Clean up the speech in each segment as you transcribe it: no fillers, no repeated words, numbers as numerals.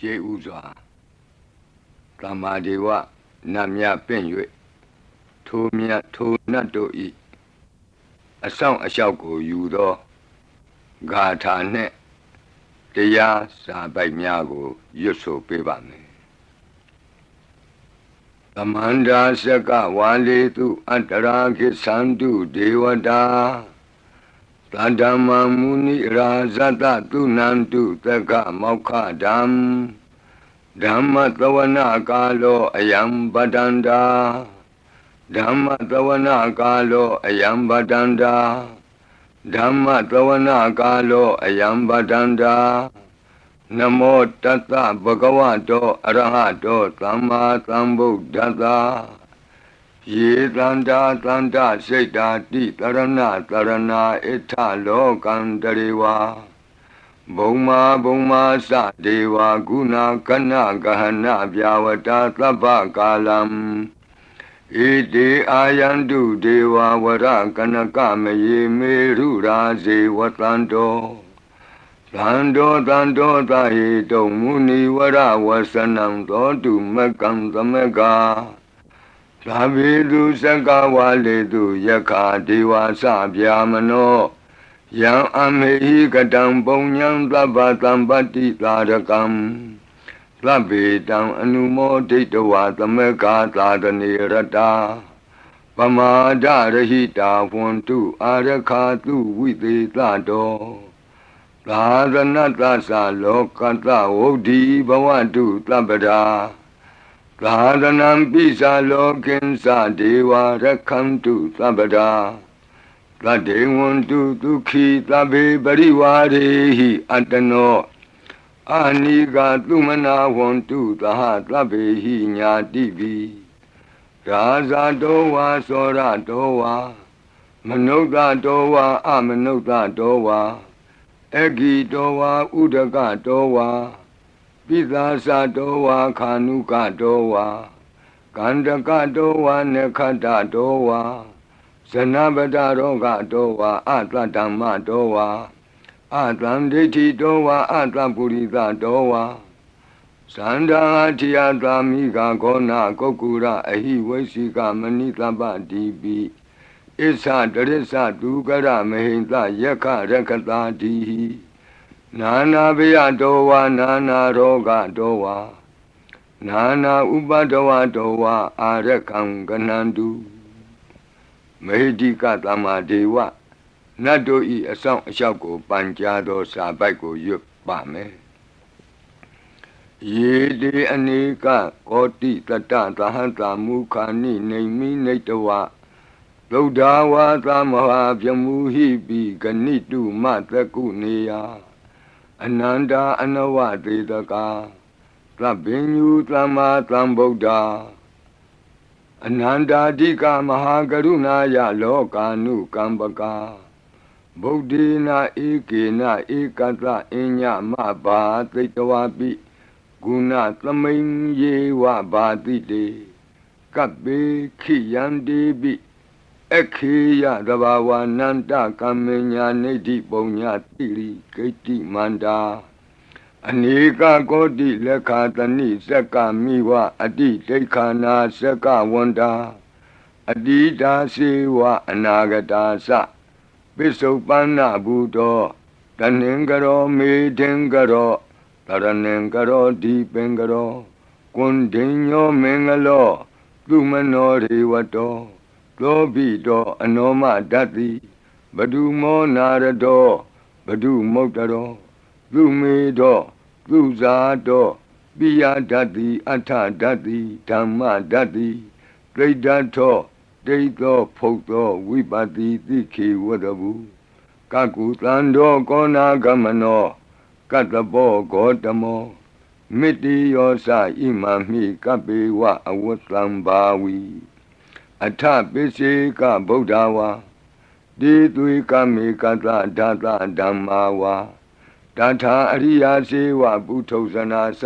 ရှေးဥစွာသမ္မာဒေဝနတ်မြပင့်၍ထိုမြတ်ထိုနတ်တို့ဤအဆောင်အလျှောက်ကိုယူသောဂါထာနှင့်တရားစာပိုက်များကိုရွတ်ဆိုပေးပါမယ်သမန္တာစကဝါလေတုအတ္တရာခိသန္တုဒေဝတာသတ္တမမုနိရာဇတသုနန္တုသက္ကမောက္ခဓမ္မဓမ္မသဝနာကာလောအယံပတန္တာဓမ္မသဝနာကာလောအယံပတန္တာဓမ္မသဝနာကာလောအယံပတန္တာနမောတတ္တဗဂဝတောအရဟတောသမ္မာသမ္ဗုဒ္ဓတ္တယေတန္တာတန္တစိတ်တာတိတရဏတရဏဣထလောကံတရေဝဘုံမာဘုံမာသဒေဝဂုဏကဏဂဟဏဗျာဝတာသဗ္ဗကာလံဣတိအာယန္တုဒေဝဝရကနကမယေမေရုရာဇေဝတန္တောသန္တောသန္တောသဟိတုံမုနိဝရဝဆနံသောတုမကံသမကသာဝေတုစကဝါလေတုယက္ခဒေဝသဗျာမနောယံအမေဟိကတံပုံညံသဗ္ဗသံပတ္တိသာရကံသဗ္ဗေတံအနုမောဒိတဝါသမက္ခသာသနေရတာပမာဒရဟိတာဝန္တုအာရခာတုဝိသေသတောသာသနတ္တသလောကတ္တဝုဒ္ဓိဘဝတုသဗ္ဗရာသာသနံပိစာလောကိဉ္စဒေဝရခန္တုသဗ္ဗရာသတ္တေဝန္တုဒုက္ခိသဗ္ဗေပရိဝါရေဟိအတ္တနောအာနိကသုမနာဝန္တုသဟသဗ္ဗေဟိညာတိပိရာဇတောဝါသောရတောဝါမနုဿတောဝါအမနုဿတောဝါအဂိတောဝါဥဒကတောဝါပိသာသတောဝါခာနုကတောဝါကန္တကတောဝါနခတ္တတောဝါဇနပတရောဂတောဝါအတ္တဓမ္မတောဝါအတံဒိဋ္ဌိတောဝါအတ္တပုရိသတောဝါသန္တာထိယသာမိကခောနာကုက္ကုရအဟိဝိသိကမဏိသဗ္ဗတိပိဣစ္ဆတရစ္ဆသူကရမဟိံတယက္ခရက္ခတာတိနာနာဘယတောဝါနာနာရောဂတောဝါနာနာဥပဒဝတောဝါအာရခံကနန္တုမေဟိကသမ္မာဒေဝနတ်တို့ဤအဆောင်အလျှောက်ကိုပန်ကြားသောစာပိုက်ကိုရွတ်ပါမယ်ယေတိအနိကကောတိတတ္တသဟတမုခာနိနေမိနေတဝသုဒ္ဓဝါသမဟာပြမူဟိပိဂဏိတုမသကုနေယအနန္တာအနဝသေတကာသဗ္ဗညုသမ္မာသမ္ဗုဒ္ဓအနန္တာတိကမဟာကရုဏာယလောကာနုကမ္ပကာဗုဒ္ဓေနာဧကေနဧကတအညမဘာသိတဝပိဂုဏသမိန်ယေဝဘာတိတေကပ္ပေခိယံတေပိခေယသဘာဝနန္တကမ္မညာနေတိပုံညာတိရိဂိတိမန္တာအနေကကောတိလက်ခာတဏိစက္ကမိဝအတိဒိဋ္ဌာနာစက္ကဝန္တာအတိတာစေဝအနာဂတာသပိစုပန္နဘူတောတဏင်္ဂရောမေဒင်္ဂရောတရဏင်္ဂရောဒီပင်္ဂရောကွန်ဒိညောမင်္ဂလောသူမနောရေဝတောသောဘိတောအနောမဒတ္တိဘဒုမောနာရတောဘဒုမုတ်တရောသူမေတောသူဇာတောပိယဒတ္တိအထဒတ္တိဓမ္မဒတ္တိတိဋ္ဌထောဒိဋ္ဌောဖုတ်သောဝိပတိတိခေဝတဘူကကုသံတောကောနာဂမနောကတ္တဘောဂေါတမောမိတိယောသဣမမိကပေဝအဝတ္တံဘာဝီအထပိစေကဗုဒ္ဓဝါတိသွေကမေကတဓာတဓမ္မာဝါတထာအရိယာစေဝပုထုဇနာသ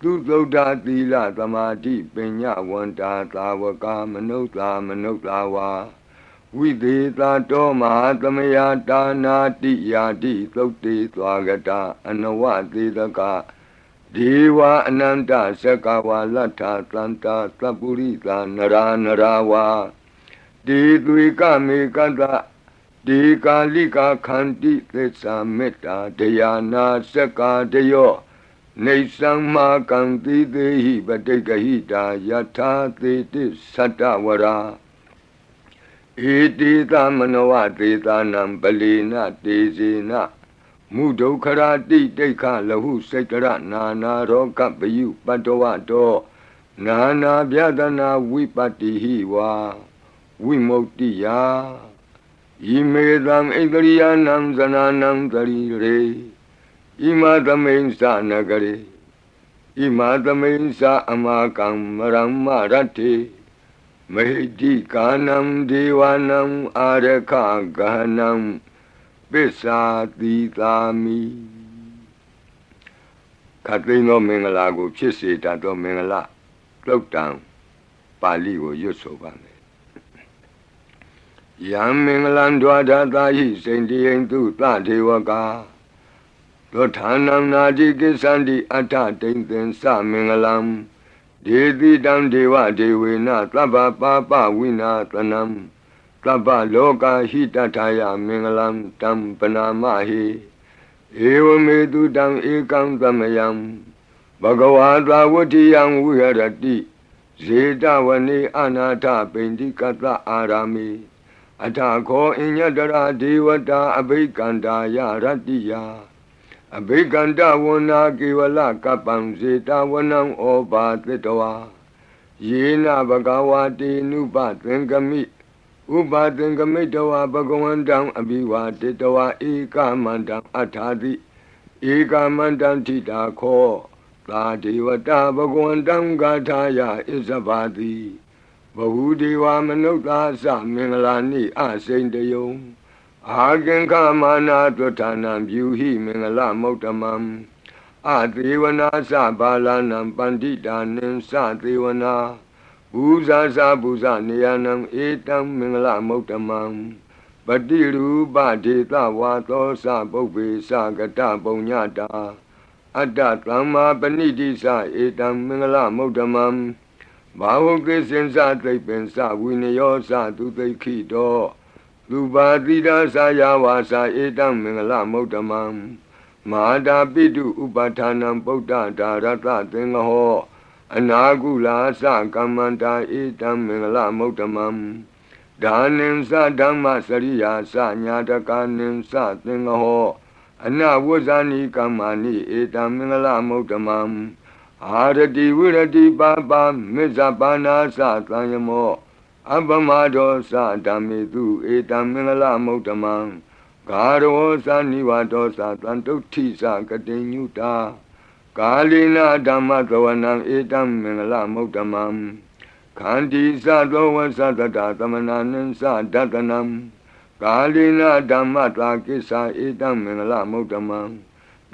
သူသုဒ္ဓသီလသမာဓိပညာဝန္တာသာဝကမနုဿာမနုဿာဝါဝိသေသတောမဟာသမယတာနာတိယာတိသုတ်တေသွားကတာအနဝသေတက ဒေဝအနန္တသက္ကဝါလတ္ထသန္တာသပ္ပုရိသနရာနရာဝါဒေသွေကမေကတဒေကာလိကာခန္တိသစ္စာမေတ္တာဒယာနာသက္ကာတယောနေသံမာကံတိသေဟိပတိကဟိတာယထာသေတိသတ္တဝရာဧတိသမနဝသေတာနံပလီနတေဇေနမုဒုခရာတိတိခလဟုစိတ်ကရနာနာရောကပယုပတ္တဝတောနာနာဗျဒနာဝိပတ္တိဟိဝါဝိမု ക്തി ယာဣမေသံဣန္ဒရိယနံဇနာနံတရိရေဣမသမိန်္စနဂရေဣမသမိန်္စအမကံမရမ္မရတ္တိမေတိကာနံဒေဝနံအာရခဂဟနံပစ္စာတိသာမိခတ်သိမ်းသောမင်္ဂလာကိုဖြစ်စေတတ်သောမင်္ဂလာသုတ်တံပါဠိကိုရွတ်ဆိုပါမယ်ယံမင်္ဂလံဒွါဒတာဟိစိန္တိယံသူသဒေဝကာသောဌာနံနာတိကိစ္ဆန္တိအဋ္ဌတိန်သင်္စမင်္ဂလံဒေတိတံဒေဝဒေဝေနသဗ္ဗပါပဝိနာသနံသဗ္ဗလောကဟိတထာယမင်္ဂလံတံပနာမဟိဧဝမေတုတံဧကံသမယံဘဂဝါသာဝတ္တိယံဝိဟရတိဇေတဝနေအနာထပိန္တိကတအာရာမိအထခောအညတရာဒေဝတာအဘိကန္တာယရတ္တိယအဘိကန္တဝနာကေဝလကပံဇေတဝနံဩဘာသတ္တဝါယေနဘဂဝါတိနုပသင်္ကမိဥပါသင်္ကမိတဝါဘဂဝန္တံအဘိဝါတေတဝါဧကမန္တံအထာတိဧကမန္တံထိတာခောသာဒေဝတာဘဂဝန္တံဂါထာယဣဇဘာတိဘဟုဒေဝမနုဿာသမင်္ဂလာနိအစိန်တယုံအာကင်္ခမာနာသွဋ္ဌာနံပြုဟိမင်္ဂလမௌတမံအသေဝနာသဘာလနံပန္တိတာနင်္စသေဝနာဘူဇာသဘူဇနေယနံဧတံမင်္ဂလမௌတမံပတိရူပဒေသဝါသောသပုပ္ပေသကတပုံညတာအတ္တသမ္မာပဏိတိသဧတံမင်္ဂလမௌတမံဘာဝကိစင်္စသိပ္ပင်္စဝိနယောသသူသိခိတောသူပါတိဒါသယာဝါစာဧတံမင်္ဂလမௌတမံမဟာတာပိတုဥပဌာနံပုဒ္ဒဒါရတသင်္ဃဟောအနာကုလာသကမ္မန္တာဧတံမင်္ဂလမௌတမံဒါနင်္စဓမ္မစရိယာသညာတကာနင်္စသင်္ဃဟောအနဝဇ္ဇာနိကမ္မာနိဧတံမင်္ဂလမௌတမံအာရတိဝိရတိပါပါမေဇပါနာသသံယမောအပမဒောသဓမ္မေတုဧတံမင်္ဂလမௌတမံဂါရောသနိဝတောသတံတုဋ္ဌိသကတိညုတာကာလိနာဓမ္မသဝနံဧတံမင်္ဂလမௌတမံခန္တီသသောဝသတတသမနာနင်္စဒတနံကာလိနာဓမ္မတာကိစ္ဆာဧတံမင်္ဂလမௌတမံ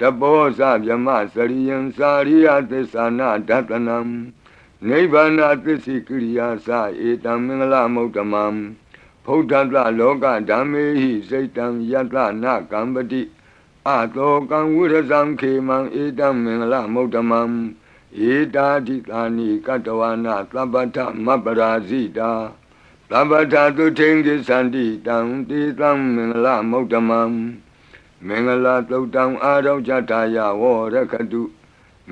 တဘောဇဗျမစရိယံစာရိယသစ္စာနာဒတနံနိဗ္ဗာနသစ္စိကိရိယာသဧတံမင်္ဂလမௌတမံဖုဒ္ဓတလောကဓမ္မေဟိစိတ်တံယတနာကံပတိအတောကံဝိရဇံခေမံဧတံမင်္ဂလမௌတမံဧတာတိသာနိကတဝနာသဗ္ဗထမပရာဇိတာသဗ္ဗထသုထိန်ကိသန္တိတံတေတံမင်္ဂလမௌတမံမင်္ဂလာသုတ်တံအာရောဇထာယဝရခတု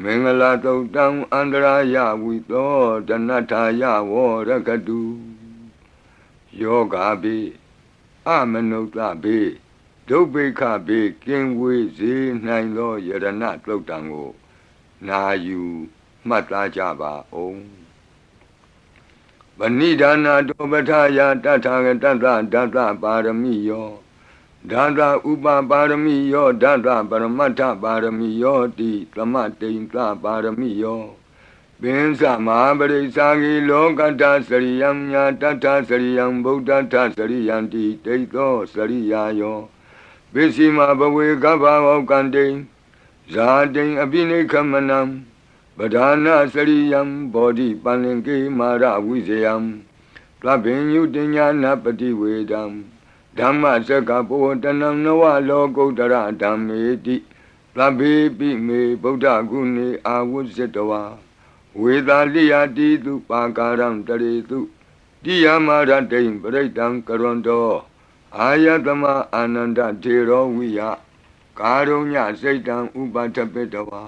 မင်္ဂလာသုတ်တံအန္တရာယဝိသောတနထာယဝရခတုယောဂါပိအမနုဿပိဒုဗ္ဗေခပိကင်ဝေစေနိုင်သောယရဏသုတ်တံကိုနာယူမှတ်သားကြပါအောင်ဗဏိဒါနာတောပထာယတထာဂတတဒတပါရမိယောဒါသဥပပါရမိယောဒါသပရမတ္ထပါရမိယောတိသမတိန်သပါရမိယောပင်စမဟာပရိစ္ဆာဂိလောကတ္တစရိယံညာတတ္ထစရိယံဗုဒ္ဓတ္ထစရိယံတိတိသောစရိယာယောပစ္စည်းမဘဝေကဗ္ဗဝကံတိဇာတိအပိနိခမနံပဓာနာစရိယံဘောဓိပန္လင်ကေမာရဝိဇယံသဗ္ဗညုတညာနာပတိဝေဒံဓမ္မစကဘောတနံနဝလောကုတ္တရဓမ္မေတိသ သဗ္ဗေပိမေဗုဒ္ဓဂုဏေအာဝုဇ္ဇတဝါဝေသာလိယတိတုပါကာရံတရေတုတိယမရတိံပရိတံကရွန်တောအာယတမအာနန္ဒထေရောဝိယကာရုညစိတ်တံဥပထပိတဝါ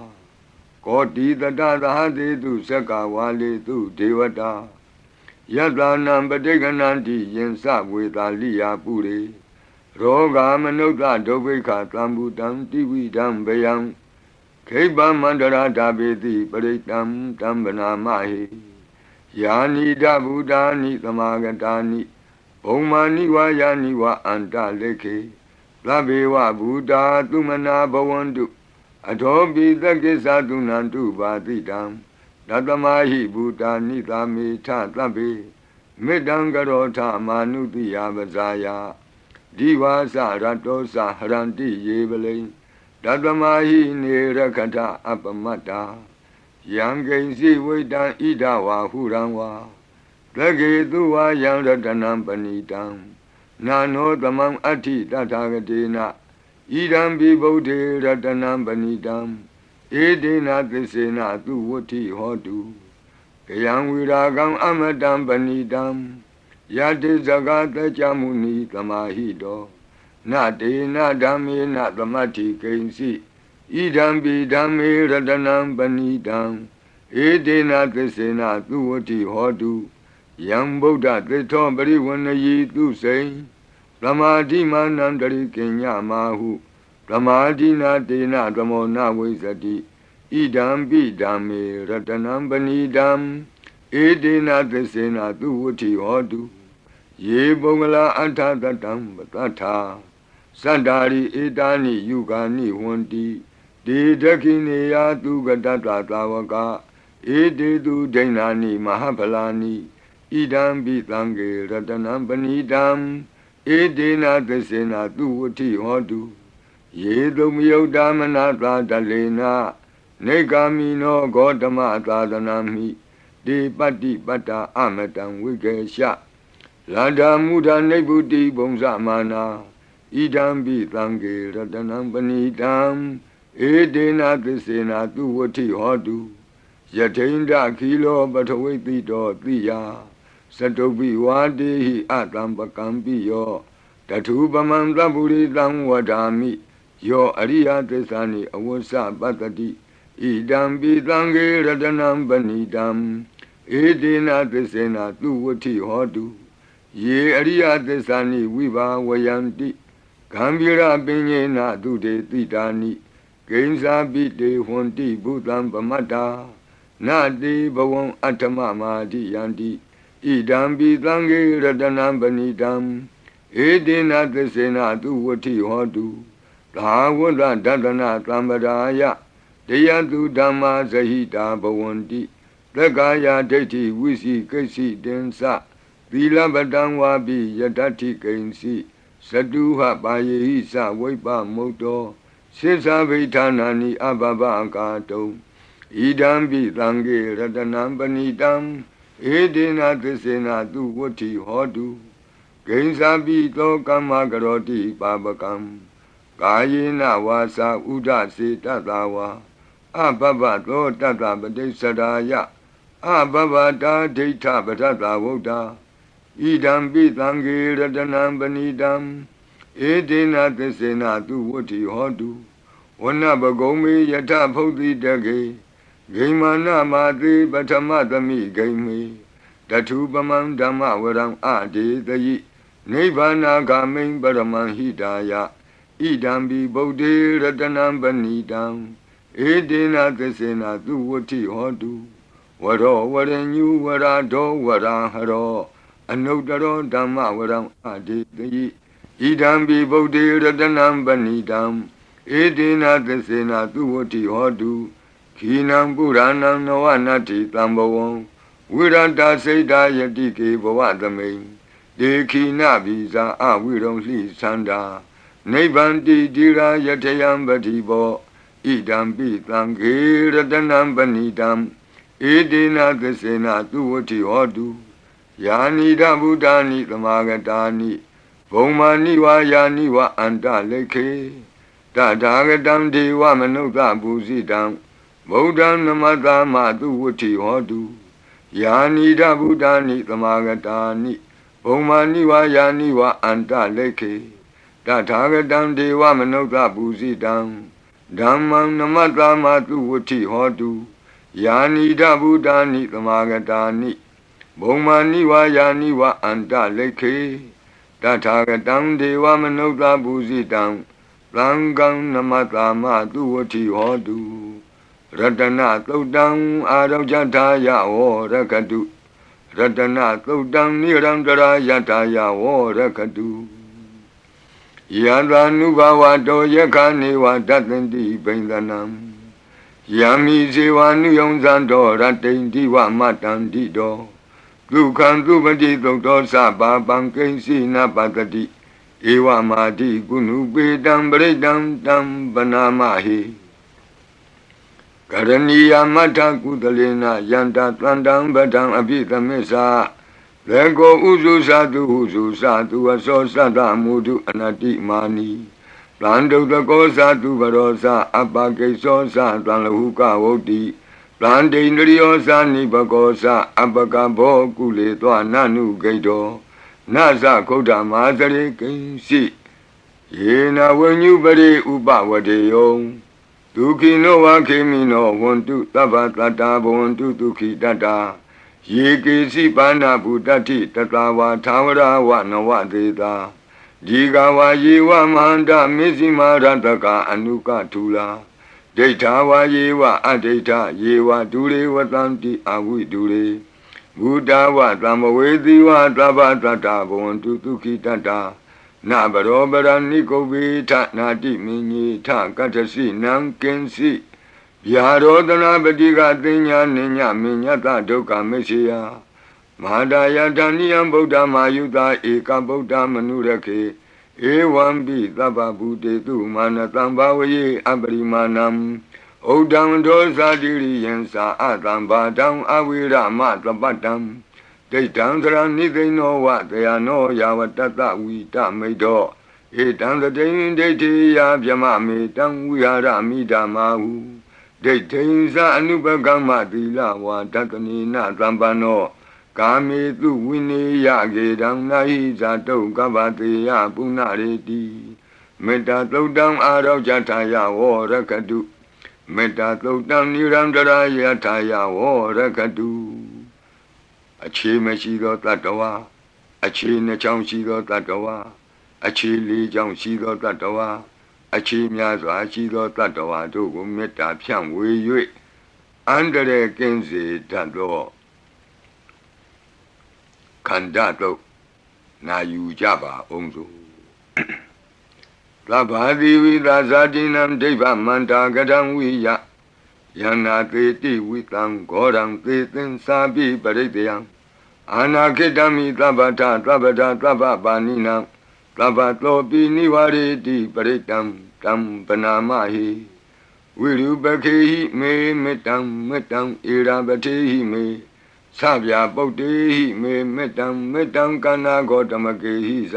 ကောတိတတသဟတိတုသက္ကဝါလေတုဒေဝတာယတနံပဋိက္ခဏံတိယင်္စဝေသာလိယပုရိရောဂမနုဿဒုဗ္ဗိခသံဘူတံတိဝိဒံဗယံခိဗ္ဗမန္တရာဓာပေတိပရိတံတံဗနာမဟိယာနိဒဗုဒ္ဓာနိသမာဂတာနိဘုံမာနိဝါယာနိဝအန္တလေခေသဗ္ဗေဝဗုဒ္ဓသုမနာဘဝန္တုအထောပိသကိစ္ဆသုနန္တုပါတိတံတတမဟိဗုဒ္ဓာနိသာမေထသဗ္ဗေမေတ္တံကရောထမာနုတိယပဇာယဒီဝါစရတောစဟရန္တိယေပလိတတမဟိနေရခထအပမတ္တာယံကိဉ္စီဝိတံဣဒဝါဟုရံဝါသကေတုဝါယံရတနံပဏိတံနာနောသမံအဋ္ဌိတထာဂတေနဣဒံဘိဗုဒ္ဓေရတနံပဏိတံဧတေနသစ္စေနသူဝဋ္ဌိဟောတုကယံဝိရာဂံအမတံပဏိတံယတိဇဂတကြမုနိသမာဟိတောနတေနဓမ္မေနသမတ္ထိကိဉ္စီဣဒံဘိဓမ္မေရတနံပဏိတံဧတေနသစ္စေနသူဝဋ္ဌိဟောတုယံဗုဒ္ဓသစ္ထောပရိဝဏယိသူစိံသမာဓိမာနံတရိကိညမာဟုသမာဓိနာတေနသမောနဝိဇ္ဇတိဣဒံဘိဓမ္မေရတနံပဏိတံဧတေနသစ္စေနသူဝဋ္ဌိဟောတုယေပုဂ္ဂလာအထသတံပတ္ထာသတ္တာရိဧတာနိယုဂာနိဝန္တိဒေဒခိနေယသူကတတသာဝကဧတေတုဒိဏ္ဏာနိမဟာဖလာနိဣဒံဘိသံဃေရတနံပဏိတံဧတေနသစ္စေနသူဝဋ္ဌိဟောတုယေတုမယုတ်တမနာသာတလေနနေဂာမိနောဂေါတမသာသနာမိဒေပတ္တိပတ္တာအမတံဝိကေရှလန္ဓာမုဒ္ဒနိဗ္ဗုတိဘုံဇမာနာဣဒံဘိသံဃေရတနံပဏိတံဧတေနသစ္စေနသူဝဋ္ဌိဟောတုယထိန္ဒခီလောပထဝိတိတောတိယသတုပိဝါတေဟိအတံပကံပိယောတထုပမံသဗ္ဗုရိတံဝဒာမိယောအရိယသစ္စာနိအဝစ္စပတ္တိဣဒံပိသံဃေရတနံပဏိတံဧတေနသစ္စေနသူဝဋ္ဌိဟောတုယေအရိယသစ္စာနိဝိဘာဝယန္တိဂံဗီရပင်ညေနသူတေတိတာနိကိဉ္စာပိတေဟွန်တိဘုသံပမတ္တာနတေဘဝံအတ္တမမာတိယန္တိဣဒံပိသံဃေရတနံပဏိတံဧတေနသစ္စေနသူဝဋ္ဌိဟောတုသာဝတ္တဒတနာသံဗရာယတယတုဓမ္မာဇဟိတာဘဝန္တိသက္ကာယဒိဋ္ဌိဝိစီကိစီတင်္စသီလပတံဝါပိယတ္ထိကိဉ္စီသတုဟပါယေဟိသဝိပမုတ်တောစေသဗိဌာနာနိအဘဘအကာတုံဣဒံပိသံဃေရတနံပဏိတံဧတေနသစ္စေနသူဝဋ္ဌိဟောတုကိဉ္စာပိသောကမ္မကရောတိပါပကံကာယေနဝါစာဥဒ္ဒစေတတဝါအဘဘသောတတပတိစ္ဆရာယအဘဘတာဒိဋ္ဌပထတဝုဒ္ဓဣဒံပိသံဃေရတနံပဏိတံဧတေနသစ္စေနသူဝဋ္ဌိဟောတုဝနပဂုံမေယထဖုတ်တိတကေဂိမာနမာတိပထမသမိဂိမေတထုပမံဓမ္မဝရံအဒေတယိနိဗ္ဗာနာဂာမိံပရမံဟိတာယဣဒံဘိဗုဒ္ဓေရတနံပဏိတံဧတေနသစ္စေနသူဝဋ္ဌိဟောတုဝရောဝရညုဝရဒောဝရဟရောအနုတ္တရောဓမ္မဝရံအဒေတယိဣဒံဘိဗုဒ္ဓေရတနံပဏိတံဧတေနသစ္စေနသူဝဋ္ဌိဟောတုခိနံပုရဏံနဝနတ္ထိတံဘဝံဝိရတစိတ်တာယတိကေဘဝသမိန်ဒေခိနဘိဇာအဝိရုံလှိသန္တာနိဗ္ဗန္တိတိရာယထယံပတိဘောဣဒံပိသံဃေရတနံပဏိတံဧတေနသစ္စေနသူဝဋ္ဌိဟောတုယာနိဒဗုဒ္ဓာနိသမာဂတာနိဘုံမာနိဝါယာနိဝအန္တလေခေ တထာဂတံဒေဝမနုဿပူဇိတံဗုဒ္ဓံနမတမသူဝဋ္ဌိဟောတုယာနိဒဗုဒ္ဓာနိသမာဂတာနိဘုံမာနိဝါယာနိဝါအန္တလိခေတထာဂတံဒေဝမနုဿပူဇိတံဓမ္မံနမတမသူဝဋ္ဌိဟောတုယာနိဒဗုဒ္ဓာနိသမာဂတာနိဘုံမာနိဝါယာနိဝါအန္တလိခေတထာဂတံဒေဝမနုဿပူဇိတံသံဃံနမတမသူဝဋ္ဌိဟောတုရတနာသုတ်တံအာရောဇထာယဝရကတုရတနာသုတ်တံနိရံတရာယထာယဝရကတုယံသာနုဘဝတောယခာနေဝတတ္တန္တိဘိန္ဒနံယံမိဇေဝနုယုံဇံတောရတ္တိန္တိဝမတ္တန္တိတောဒုက္ခံသူပတိသုတ်တောသဗ္ဗပံကိဉ္စီနပတ္တိဧဝမာတိကုဏုပေတံပရိတံတံပနာမဟိကရဏီယမတ္ထကုသလေနယန္တသန္တံပဒံအပိသမစ္ဆာလေကိုဥစုသတုဟုစုသတုအစောသတ္တမုဒုအနတိမာနီတံဒုတကောသတုဘရောသအပကိသောသတံလဟုကဝုတ်တိတံဒိန္ဒရိယောသနိဘကောသအပကဘောကုလေသောနနုဂိတောနသခုဒ္ဓမာသရေကိဉ္စီယေနဝဉ္ညုပရိဥပဝတေယောဒုခိနောဝခေမိနောဝန္တုသဗ္ဗတတ္တာဘဝန္တုဒုခိတတ္တာယေကေစီပါဏဗုတ္တိတတဝါသာဝရဝနဝသေတာဒီကဝါယေဝမဟန္တမေဇိမာရတကအနုကထူလာဒိဋ္ဌာဝါယေဝအဒိဋ္ဌယေဝဒုရေဝတံတိအဝိဒုရေဘုဒ္ဓဝသံဝေတိဝသဗ္ဗတတ္တာဘဝန္တုဒုခိတတ္တာနဘရောပရဏိကုဗ္ဗေထနာတိမင်းကြီးထကတ္ထစီနံကင်စီဗျာရောဒနာပတိကသိညာနိညမညတဒုက္ခမရှိယမဟာဒယတဏိယံဗုဒ္ဓမာယုတာဧကဗုဒ္ဓမနုရခေဧဝံပိသဗ္ဗဗုတေတုမာနတံဘာဝယေအပရိမာဏံဩဒံဒောဇာတိရိယံသာအတံဘာတံအဝိရမသပတ္တံဒိဋ္ဌံသရဏိသိဏောဝတယနောယာဝတတဝိတမိတောဧတံသတိံဒိဋ္ဌိယဗျမမေတံဝိဟာရမိဓမ္မာဟုဒိဋ္ဌိံသအနုပကမ္မသီလဝါတတနိနသံပန္နောကာမေတုဝိနေယကေတံနာဟိဇာတုကဗ္ဗတေယပုဏ္ဏရေတိမေတ္တာသုတ်တံအာရောဇထာယဝရကတုမေတ္တာသုတ်တံနိရံတရာယထာယဝရကတုအခြေမရှိသောတတ္တဝါအခြေနှချောင်းရှိသောတတ္တဝါအခြေလေးချောင်းရှိသောတတ္တဝါအခြေများစွာရှိသောတတ္တဝါတို့ကိုမေတ္တာဖြန့်ဝေ၍အန္တရာယ်ကင်းစေတတ်သောခန္ဓာတို့နာယူကြပါအောင်စို့သဗ္ဗတိဝိသဇာတိနံဒိဗ္ဗမန္တာကတံဝိယယန္နာသေတိဝိတံဂောရံသေသင်္စာပိပရိတယံအာနာခိတမိသဗ္ဗထသဗ္ဗဒသဗ္ဗပါဏိနံသဗ္ဗတောပိနိဝရေတိပရိတံတံပနာမဟိဝိရုပခေဟိမေမေတ္တံမေတ္တံဧရာပတိဟိမေသဗျာပုတ်တေဟိမေမေတ္တံမေတ္တံကနာဂောတမကေဟိသ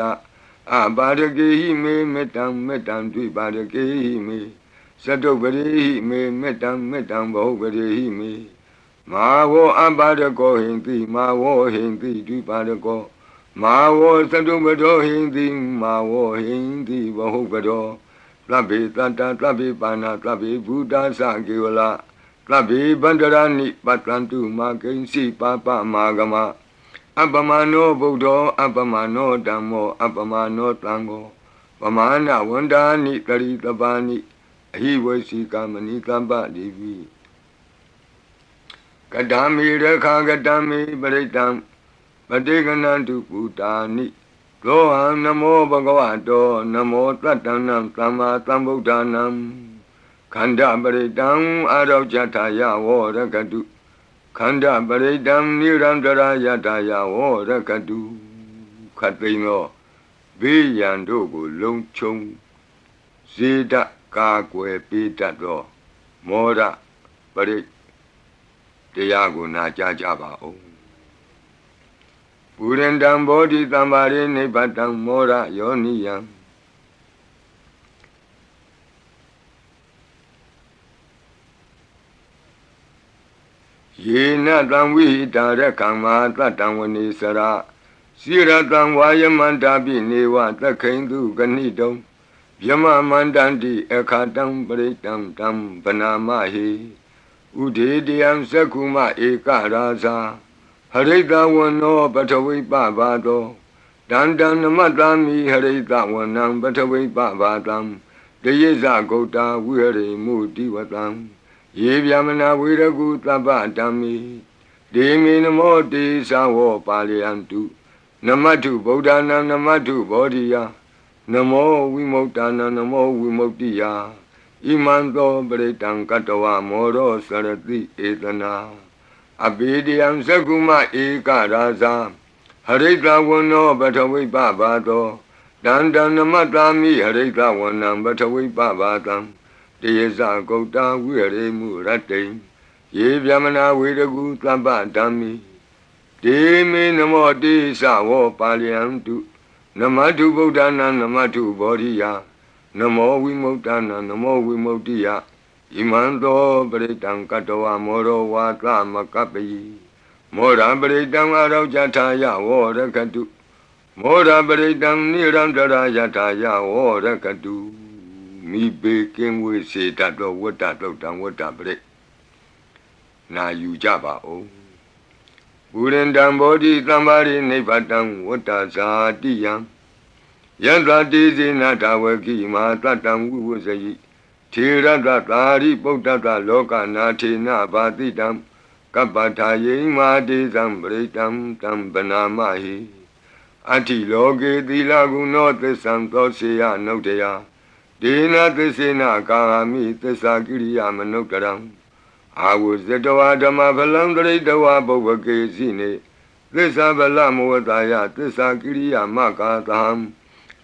အပါရကေဟိမေမေတ္တံမေတ္တံဒွိပါရကေဟိမေသတုပရိဟိမေမေတ္တံမေတ္တံဘောပရိဟိမေမာဝောအပါရကောဟိန္တိမာဝောဟိန္တိဒွိပါရကောမာဝောသတုပတောဟိန္တိမာဝောဟိန္တိဘောပတောသဗ္ဗေတတ္တသဗ္ဗေပါဏသဗ္ဗေဘုဒ္ဓသကေဝလသဗ္ဗေဗန္တရဏိပတ္တန္တုမာကိဉ္စီပါပမာဂမအပမနောဗုဒ္ဓောအပမနောဓမ္မောအပမနောသံဃောပမာဏဝန္ဒာနိတရိတပါဏိအဟိဝေစီကမဏိတပ္ပတိပိကတံမေရခာကတံမေပရိတံပတိကနံတုပုတာနိသောဟံနမောဘဂဝတောနမောတတ္တနံသမ္မာသမ္ဗုဒ္ဓနံခန္ဓာပရိတံအာရောဇထာယဝရကတုခန္ဓာပရိတံနိရန္တရာယထာယဝရကတုခတ်သိမ်းသောဘေးရန်တို့ကိုလုံခြုံစေတကာကွယ်ပေးတတ်သောမောရပရိတရားကိုနာကြားကြပါဦးပုရိန္တံဘောဓိတံပါရိနိဗ္ဗတံမောရယောနိယံ ယေနတံဝိဟိတာရကံမာတတံဝနေစရစိရတံဝါယမန္တာပိနေဝသက္ခိန္တုကဏိတုံဗျမမန္တန္တိအခါတံပရိတံတံဗနာမဟိဥဒေတယံသက္ခုမဧကရာဇာဟရိတဝနောပထဝိပဘာသောတန္တံနမတ္တာမိဟရိတဝနံပထဝိပဘာတံတယေဇဂௌတာဝိဟရိမုတိဝတံယေဗျမနာဝေရကုသဗ္ဗတံမိဒေမေနမောတေသဝောပါလယန္တုနမတ္ထုဗုဒ္ဓနာနမတ္ထုဘောဓိယနမောဝိမု tta နာနမောဝိမု tti ယဣမံသောပရိတံကတဝမောရောစရတိဧတနာအဘိဒယံသက္ကုမဧကရာဇာဟရိတဝနောပထဝိပဘာသောတန္တံနမတ္တာမိဟရိတဝနံပထဝိပဘာတံတယေဇဂௌတာဝိဟရေမုရတ္တိယေဗျမနာဝေရကုသဗ္ဗဓမ္မိဒေမေနမောတိသဝောပါလယန္တုနမတ္ထုဗုဒ္ဓနာနမတ္ထုဘောဓိယနမောဝိမု tta နာနမောဝိမု tti ယဣမံသောပရိတံကတဝမောရောဝါသမကပ္ပိမောရပရိတံအရောဇထာယဝောရကတုမောရပရိတံနိရန္တရာယထာယဝောရကတုမိဘေကင်းဝေစေတတောဝတ္တတုတ်တံဝတ္တပရိနာယူကြပါဦးဘူရန္တံဘောဓိသမ္ပါရိနိဗ္ဗတံဝတ္တဇာတိယံယန္တာတိဇေနတာဝကိမာတတံဝိဝဇယိထေရတသာရိပုတ္တတလောကနာထေနဘာတိတံကပ္ပထာယေမာတေသံပရိတံတံဗနာမဟိအတ္တိလောကေသီလဂုဏောသစ္ဆံသောစေယနုတ္တယဒေနသစ္စေနကာမိသစ္စာကိရိယာမနုဿရံအာဝဇတဝါဓမ္မဖလံတရိတဝါပုဗ္ဗကေစီနေသစ္စာဗလမောတာယသစ္စာကိရိယာမကာသံ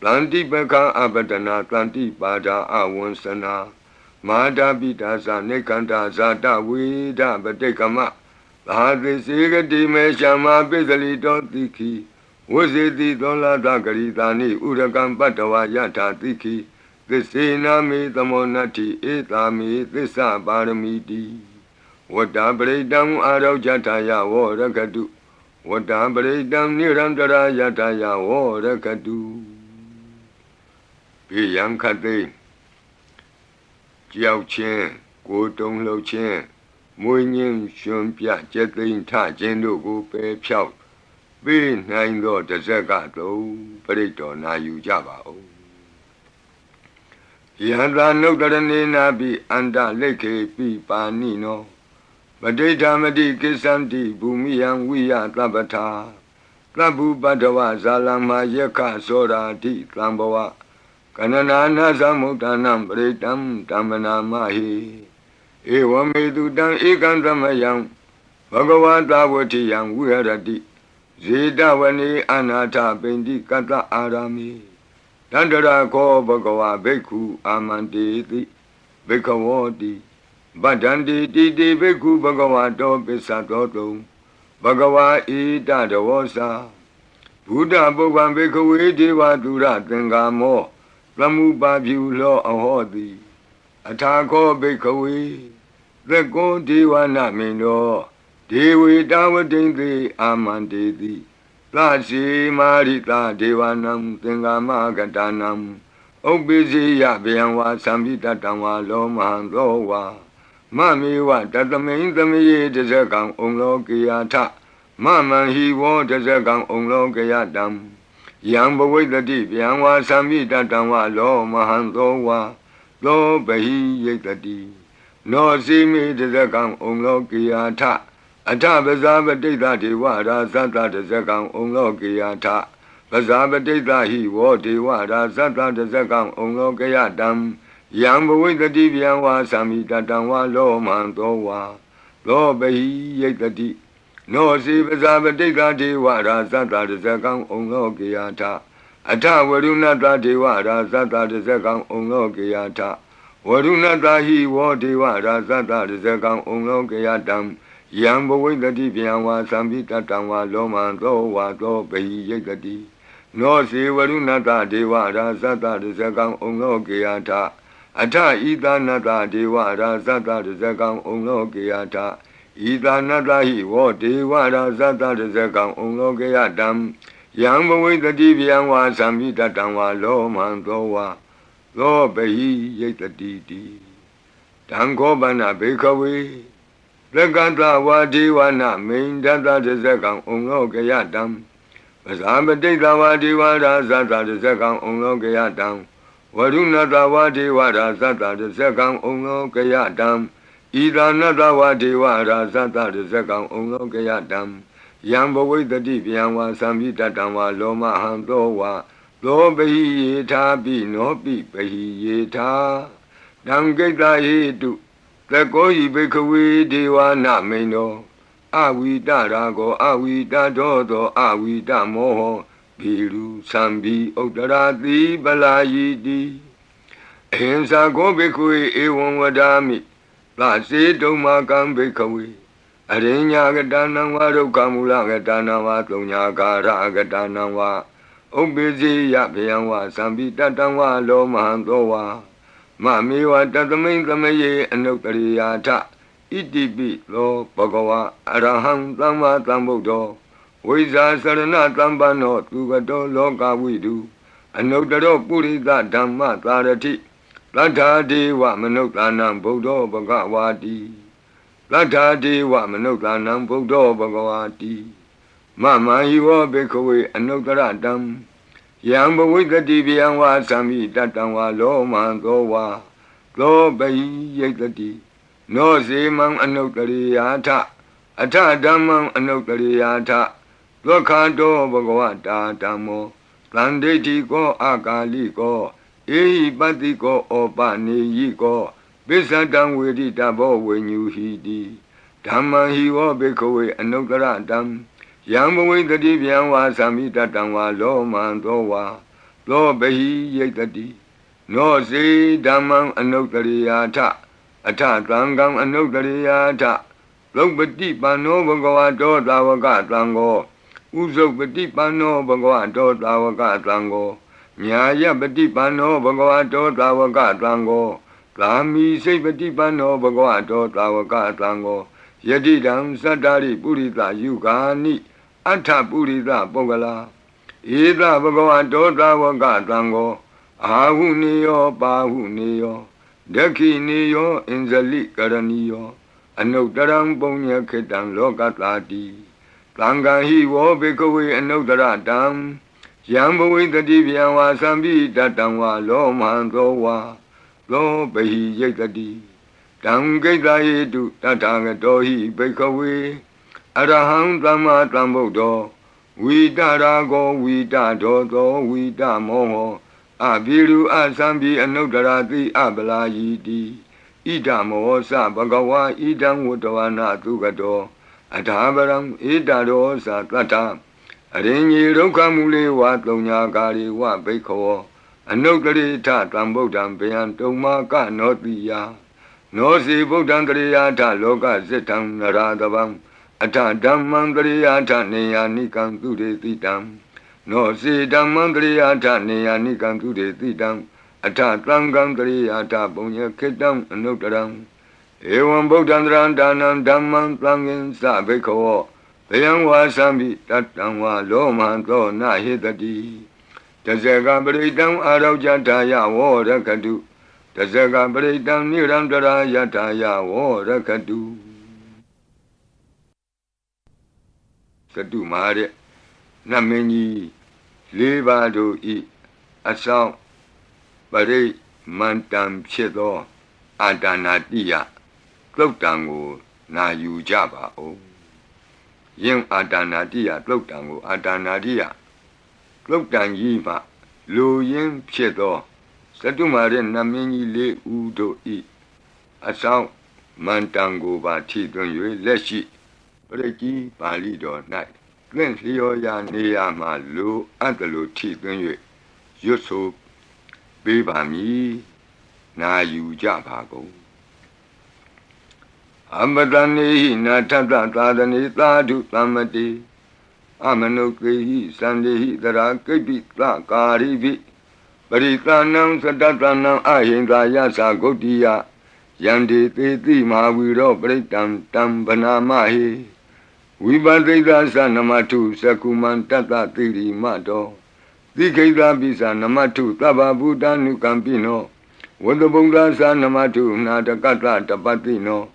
တန္တိပကံအပတနာတန္တိပါဒာအဝံစနာမာတာပိတာသနေကန္တာဇာတဝေဒပတိကမသာသေစေကတိမေရှမပိစလိတောတိခိဝဇေတိသောလာတဂရိတာနိဥရကံပတ္တဝါယထာတိခိသစ္စေနာမေသမောနတ္တိဧတာမေသစ္စာပါရမီတိဝတ္တပရိတံအာရောဇထာယဝောရကတုဝတ္တပရိတံနိရန္တရာယထာယဝောရကတုဘေယံခတိကြောက်ခြင်းကိုယ်တုံလှုပ်ခြင်းမွေးညင်းရှင်ပြကျက်သိမ်းထခြင်းတို့ကိုပယ်ဖြောက်ပေးနိုင်သောတဇက်ကသုံးပရိတ္တောနာယူကြပါဦးယန္တာနုတ္တရဏေနာပိအန္တလိခေပိပါဏိနောပဋိဌာမတိကိစ္ဆန္တိဘူမိယံဝိယသဗ္ဗထာသဗ္ဗုပတ္တဝဇာလမ္မာယက္ခသောရာတိသံဘဝကနနာနာသမုဋ္ဌာနံပရိတံတမ္မနာမဟိဧဝမေတုတံဧကံသမယံဘဂဝတာဝတိယံဝိဟရတိဇေတဝနေအနာထပိန္တိကတ္တအာရမိတန္တရာခောဘဂဝဘိက္ခုအာမန္တေတိဘိက္ခဝောတိဗဒ္ဒန္တိတိတိဘိက္ခုဘဂဝတောပစ္စတောတုံဘဂဝါဣတတဝောစာဘုဒ္ဓပုဗ္ဗံဘိက္ခဝေဒေဝသူရသင်္ကာမောသမုပါဖြူလောအဟောတိအထာခောဘိက္ခဝေသက္ကောဒေဝနာမိန်တော်ဒေဝေတဝတိန်တိအာမန္တေတိသရှိမာရိတာဒေဝနံသင်္ကာမကတနံဥပ္ပိစေယဗျံဝါသံပိတတံဝါလောမဟံသောဝါမမေဝတတမိန်သမယေတဇကံဩလောကေယထမမံဟိဝောတဇကံဩလောကေယတံယံဘဝိတတိဗျံဝါသံပိတတံဝါလောမဟံသောဝါသောဘဟိယိတတိနောစီမိတဇကံဩလောကေယထအထပဇာပတိတဒေဝရာဇတတဇကံဩလောကေယထပဇာပတိတဟိဝောဒေဝရာဇတတဇကံဩလောကေယတံယံဘဝိတတိဗျံဝါသံမိတတံဝါလောမံသောဝါသောဘဟိယိတတိနောစီပဇာပတိတဒေဝရာဇတတဇကံဩလောကေယထအထဝရုဏတဒေဝရာဇတတဇကံဩလောကေယထဝရုဏတဟိဝောဒေဝရာဇတတဇကံဩလောကေယတံယံဘဝိတတိဗျံဝါသံပိတတံဝါလောမံသောဝါသောဘဟိယိတတိနောစီဝရုဏတဒေဝရာဇတတဇကံဩလောကေယထအထဣသနတဒေဝရာဇတတဇကံဩလောကေယထဣ ဤသာနတဟိဝောဒေဝရာဇတတဇကံဩလောကေယတံယံဘဝိတတိဗျံဝါသံမိတတံဝါလောမံသောဝါသောပဟိယိတတိတိတံခောပနဘေခဝေသက္ကတဝါဒေဝနာမိန်တတတဇကံဩလောကေယတံပဇာပတိတဝါဒေဝရာဇတတဇကံဩလောကေယတံဝရုဏတဝါဒေဝရာဇတတဇကံဩလောကေယတံဤသာနတဝါဒေဝရာဇတတဇကံဩလောကေယတံယံဘဝိတတိဗျံဝါသံမိတတံဝါလောမဟံသောဝါသောပဟိယေထာပိနောပိပဟိယေထာတံကိတ္တဟေတုသကောဟိဘိခဝေဒေဝနာမိန်နောအဝိတရာကောအဝိတဒောသောအဝိတမောဟောဘီရုသံဘီဥတ္တရာတိပလာယိတိအဟိံစာကောဘိခဝေဧဝံဝဒာမိသစေတုံမာကံဘိခဝေအရိညာကတနံဝါဒုက္ခမူလကတနံဝါသုံးညာကာရကတနံဝါဥပ္ပိစေယဗျံဝါသံပိတတံဝါလောမဟံသောဝါမမေဝတသမိန်သမယေအနုတ္တရိယာထဣတိပိသောဘဂဝါအရဟံသမ္မာသမ္ဗုဒ္ဓောဝိဇာစရဏသမ္ပန္နောသူကတောလောကဝိတုအနုတ္တရောပုရိသဓမ္မသာရတိသတ္ထာဒေဝမနုဿာနံဗုဒ္ဓောဘဂဝါတိသတ္ထာဒေဝမနုဿာနံဗုဒ္ဓောဘဂဝါတိမမဟိဝောဘေခဝေအနုတ္တရတံယံဘဝိတတိဗျံဝါသံမိတတံဝါလောမံသောဝါသောပဟိယိတတိနောစေမံအနုတ္တရိယာထအထဓမ္မံအနုတ္တရိယာထဒုက္ခတောဘဂဝတာဓမ္မောသန္ဒိဋ္ဌိကောအာကာလိကောဧဟိပတ္တိကောဩပနေယိကောပိစ္ဆတံဝေရိတဘောဝေညူဟိတိဓမ္မံဟိဝောဘေခဝေအနုတ္တရတံယံဘဝိတတိဗျံဝါသံမိတတံဝါလောမံသောဝါသောပဟိယိတတိနောစေဓမ္မံအနုတ္တရိယာထအထသံဃံအနုတ္တရိယာထသုပတိပန္နောဘဂဝတောသာဝကသံဃောဥဇုပတိပန္နောဘဂဝတောသာဝကသံဃောညာယပတိပန္နောဘဂဝတောသာဝကသံဃောကာမိစိတ်ပတိပန္နောဘဂဝတောသာဝကသံဃောယတိတံသတ္တရိပုရိသယုဂာနိအထပုရိသပုဂ္ဂလာဧသဘဂဝတောသာဝကသံဃောအာဟုနေယောပါဟုနေယောဒက္ခိနေယောအင်ဇလိကရဏီယောအနုတ္တရံပုညခေတံလောကတာတိသံဃာဟိဝောဘေကဝေအနုတ္တရတံယံဘဝိတတိဗျံဝါသံပိတတံဝါလောမံသောဝါသောပဟိယိတတိတံကိတ္တယေတုတထာဂတောဟိဘေကဝေအရဟံသမ္မာသမ္ဗုဒ္ဓောဝိတရာဂောဝိတဒောသောဝိတမောဟောအဘိရုအသံပိအနုတ္တရာတိအပလာယိတိဣဒမောသဘဂဝါဣဒံဝတ္တဝနာသုကတောအထာပရံဣဒရောသတတ္ထအရင်ကြီးဒုက္ခမူလေဝသုံးညာကာရိဝဘိက္ခောအနုတ္တရိထတံဗုဒ္ဓံဗျံတုံမာကနောတိယနောစီဗုဒ္ဓံတရိယာထလောကစိတ္တံနရာတဗံအထဓမ္မံတရိယာထနေယာနိကံသူရေတိတံနောစီဓမ္မံတရိယာထနေယာနိကံသူရေတိတံအထသံဃံတရိယာထပုညခေတံအနုတ္တရံဧဝံဗုဒ္ဓံတရံဒါနံဓမ္မံသံဃင်သဘိက္ခောဗျံဝါသံပိတတံဝါလောမံသောနဟိတတိတဇဂပရိတံအာရောကြထာယဝောရကတုတဇဂပရိတံနိရံတရာယထာယဝောရကတုသတုမာတဲ့နတ်မင်းကြီးလေးပါးတို့ဤအဆောင်ပရိမန္တံဖြစ်သောအာတာနာတိယသုတ်တံကိုနာယူကြပါဦးယင်အာတာနာတိယသုတ်တံကိုအာတာနာတိယသုတ်တံကြီးမှလူရင်းဖြစ်သောသတုမာတဲ့နတ်မင်းကြီးလေးဦးတို့ဤအဆောင်မန္တံကိုပါထိသွင်း၍လက်ရှိပရိကြီးပါဠိတော်၌တွင်လျော်ရာနေရာမှာလူအပ်တယ်လို့ထိသွင်း၍ရွတ်ဆိုပေးပါမည်နာယူကြပါကုန်အမတနေဟိနာထတသာသနေသာဓုသမ္မတိအမနုကေဟိသန္တိဟိတရာကိပိသကာရိပိပရိသနံသတ္တနံအဟိန္ဒာယသဂုတ်တိယ Yandi Titi Mahawiro Britam Tam Banamahi Vibadita Sanamatu Sakuman Tata Tiri Mato Dikeda Bisa Namatu Taba Buddha Nukampino Wadabunga Sanamatu Natakata Tapatino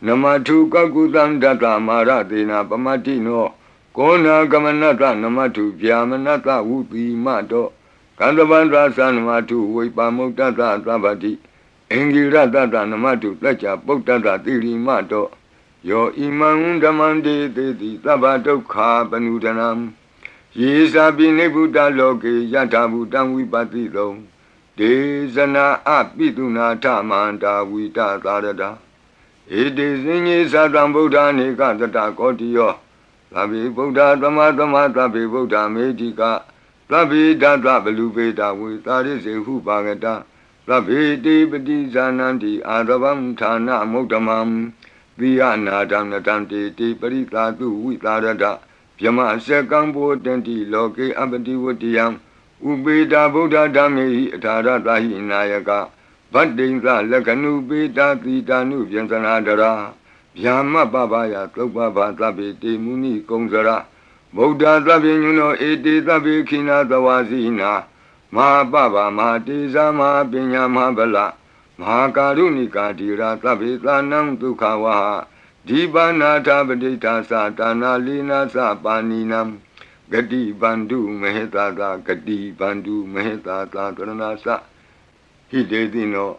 Namatu Kakutan Data Maratina Pamatino Kona Gamanata Namatu Vyamanata Uti Mato Kandavandra Sanamatu Vipamutata Tabati Engira Tata Namatu Tacha Potata Tiri Mato Yo Imam Damande Teti Tabato Ka Panudanam Yesa Bine Buddha Loke Yata Buddhan Vipatito Desana Apituna Tamanta Vita Tarada It is in Yesadam Buddha Nika Tata Kotio Tabi Buddha Tamatama Tabi Buddha Medica Tabi Data Belubeta with Taris Hupagata Tabi Dipati Zananti Adavam Tana Motamam Viana Damnatanti Tiparita Tu Vitarada Pyama Sekambo Tenti Loke Abati Wutiam Ubeda Buddha Dami Tarata Hinayaka Badinga Lakanu Beta Titanu Vyansanadara Vyama Babaya Topapa Tabi Muni Kongzara Buddha Tabi Yuno Eti Tabi Kina Tawazina Ma Baba Ma Tiza Ma Pinya Ma Bala Ma Karunika Tira Tabi Tanam Tukawaha Dibana Tabadita Satana Lina Sapaninam Gadi Bandu Mehetata Gadi Bandu Mehetata Taranasa Hidedino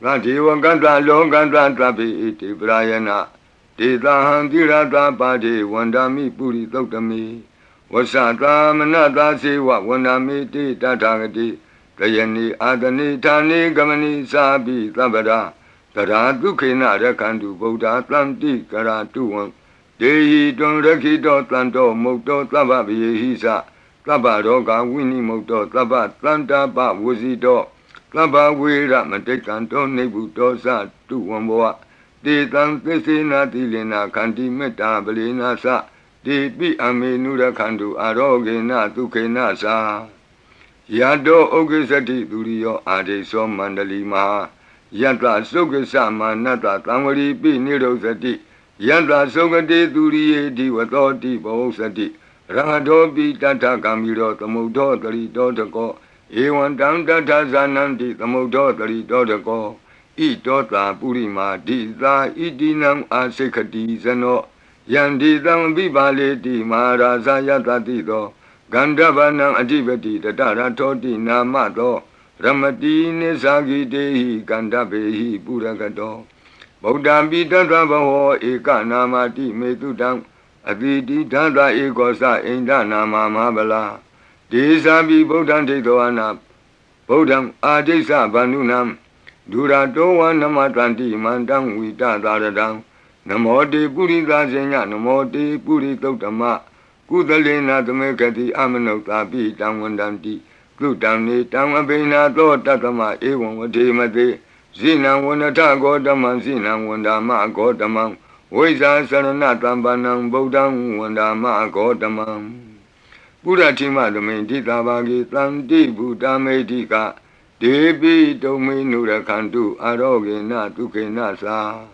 Gadiwa Ganda Longanda Tabi Iti Brayana Tita Handirata Padi Wandami Puri Totami Wasata Manata Siwa Wandami Tita Tagati Kayani Adani Tani Gamani Sabi Tabada Tara Dukina Rakandu Buddha Tanti Karatuan Dehi Don Rakito Tanto Moto Tababi Hisa Tabaroga Winnie Moto Tabat Tanta Ba Wuzito Taba Wira Matekanto Nebuto Sa Tuamboa De Tantisina Tilina Kanti Meta Belina Sa De Bi Amenura Kandu Arogena Tukena Sa Yado Ogesati Durio Ade So Mandali Maha Yanta Sogasa Manata Tamari Pi Nirosati Yanta Sogati Durie Diwatoti Bosati Rangadobi Tata Kamiro Tamudo Tari Dotako Ewan Danta Zananti Tamudo Tari Dotako I Dota Purima Dita Idinam Asekati Zano Yandi Dam Bibale Di Maharaza Yatatido Gandavanam Adibati Tatara Toti Namato Ramati Nesagi Dehi Gandabehi Puragato Buddha Bidata Baho Eka Namati Metudam Aditi Tata Ekosa Inda Nama Mabala Desabi Buddha Tetoana Buddham Adesa Banunam Dura Towa Namatanti Mandam Vita Taradam Namote Purita Zenya Namote Puritotama Kudalena Tamekati Amanota Pitam Wandanti Gutani Tamabina to Tatama Ewan Watimate Zina Wanata Godaman Zina Wandama Godamam Weza Saranatam Banam Bodam Wandama Godamam Puratima Domain Titabagi Tanti Buddha Medika Debi Domain Nurakantu Arogena Tukenasa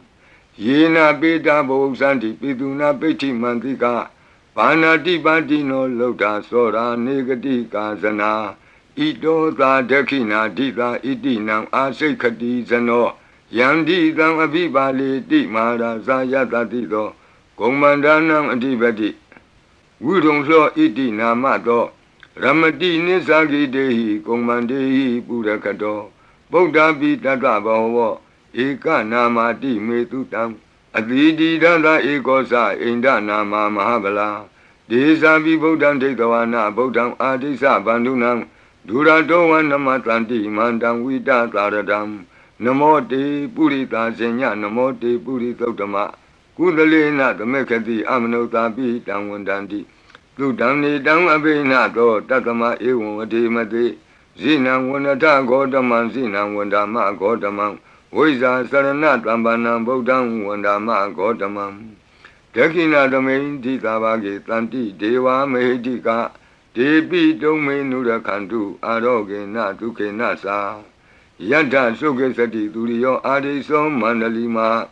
Yena Beta Bosanti Piduna Peti Mantika Panati Batino Lota Sora Negatika Zana Ito Ta Dakina Dita Itinam Asekati Zano Yandi Dam Abibali Di Mara Zayata Tito Komandanam Adibati Wudong So Itina Mato Ramati Nisagi Dehi Komandehi Purakato Buddha Bitata Baho Eka Namati Metutam Adidi Dada Ekosa Inda Nama Mahabala Desabi Buddham Tekawana Buddham Adisa Bandunam Durato Namatanti Mandam Vita Taradam Namote Purita Zenya Namote Puritotama Kudalena Tamekati Amanota Pitam Wandanti Tudamni Dam Abena Do Tatama Ewan Vatimate Zina Wanata Godaman Zina Wandama Godamam Weza Saranat Ambanam Bodam Wandama Godamam Dakina Domain Titabagi Tanti Deva Mehedika Debi Domain Nurakantu Aroge Natuke Nasa Yata Suke Sati Turiyo Adiso Mandalima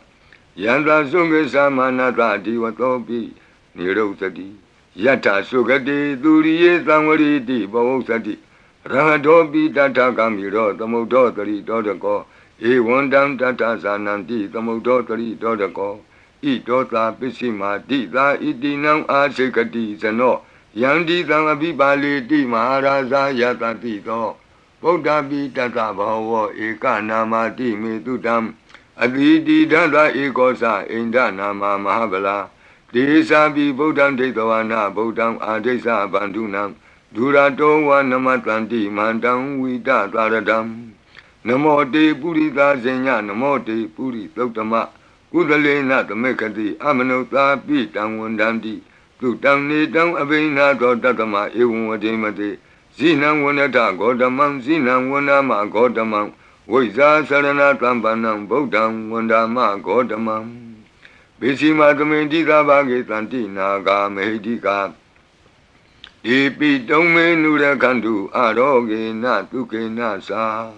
Yanta Suke Samanata Diwatopi Niro Sati Yata Sukati Turiye Samwariti Bavo Sati Rahadopi Tata Kamiro Tamodotari Dodako Ewandam Tata Sananti Tamodotari Dodako Idota Pisima Dita Itinam Asekati Sano Yandi Tamabi Bali Di Maharaja Yata Tito Buddha Tata Bhava Eka Namati Mitudam Aditi Dada Ekosa Inda Nama Mahabala Desa Bi Buddham Detavana Buddham Adesa Bandunam Durato Namatanti Mandam Vita Taradam Namo Te Purita Zenya Namo Te Puri Totama Kudalena Tamekati Amanota Pitam Wandandi Tutam Nitam Avena Tatama Ewadimate Zinam Wanata Godamam Zinam Wanama Godamam Voisa Sarana Tampanam Bodam Wandama Godamam Bishima Tamendita Bhagetanti Naga Mehidika Ipi Tome Nura Kandu Aroge Na Tuke Nasa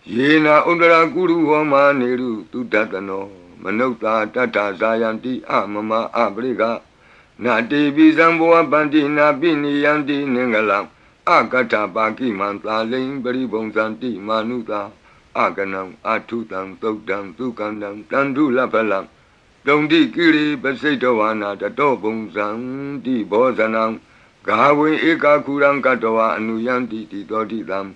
Yena Udara Guru Homa Neru Tutatano Manota Tata Zayanti Amama Abriga Nati Bizamboa Bandina Bini Yanti Nengalam Akata Baki Manta Ling Beribonsanti Manuta Aganam Atutam Tokdam Tukandam Tandu Lapalam Dondi Kiri Basedowana Tato Bonsam Di Bozanam Gawe Eka Kurang Katoa Anuyanti Titodidam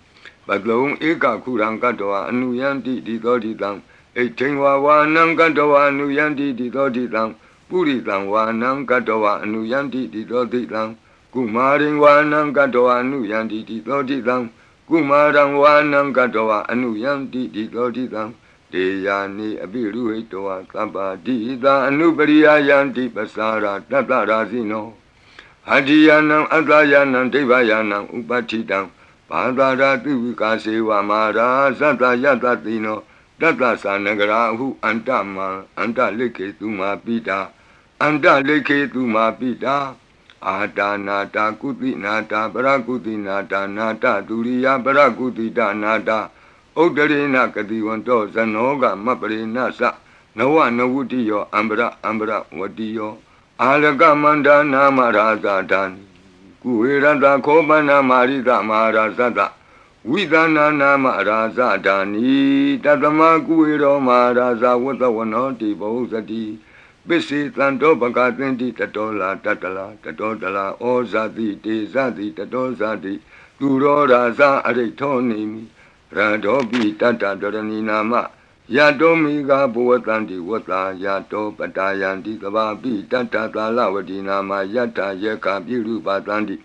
Badlong Eka Kurang Katoa Anuyanti Titodidam Etingwa Wanam Katoa Anuyanti Titodidam Puritang Wanam Katoa Anuyanti Titodidam Kumaring Wanam Katoa Anuyanti Titodidam Kumarang Wanam Katoa Anuyanti Titodidam Deyani Abiru Hitoa Kapa Dita Anubariya Yanti Pasara Tatarazino Hadiyanam Atayanam Devayanam Upatidam Padara Tivikaseva Mara Sata Yatatino Tata Sanagarahu Antama Anta Leke Tuma Pita Anta Leke Tuma Pita Ata Nata Kuti Nata Parakuti Nata Nata Turiya Parakuti Nata Odarina Kadiwanto Zanoga Maparina Sa Nawa Nawutiyo Ambra Wadiyo Alaga Manda Namaraza Dani Kuirada Kobana Marida Marazada Vidana Namaraza Dani Tatama Kuiro Maraza Watawanoti Bosati Bisi Tanto Bakatinti Tatola Tatala Ozati Tezati Tatozati Turora Aritonimi Radobi Tata Dorani Nama Yadomiga Buatanti Wata Yato Patayanti Kababi Tata Talawati Nama Yata Yeka Biru Patanti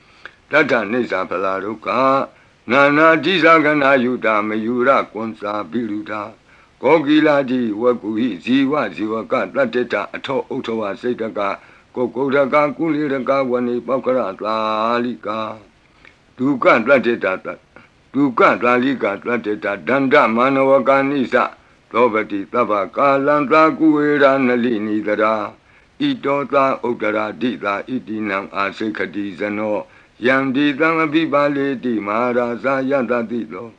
Tata Nisa Palaruka Nana Jizagana Yuda Mayura Konsa Biruta Kogiladi Wakui Ziwa Ziwaka Tateta Ato Otowa Setaka Kokodaka Kuliraka Wani Pakara Lalika Dukan Tateta Dukan Lalika Tateta Danda Manawakanisa Robati Tava Kalanta Kuera Nalini Dara Itota Otara Dita Itinam Asekati Zano Yandi Tangabibale Di Maharaza Yatatito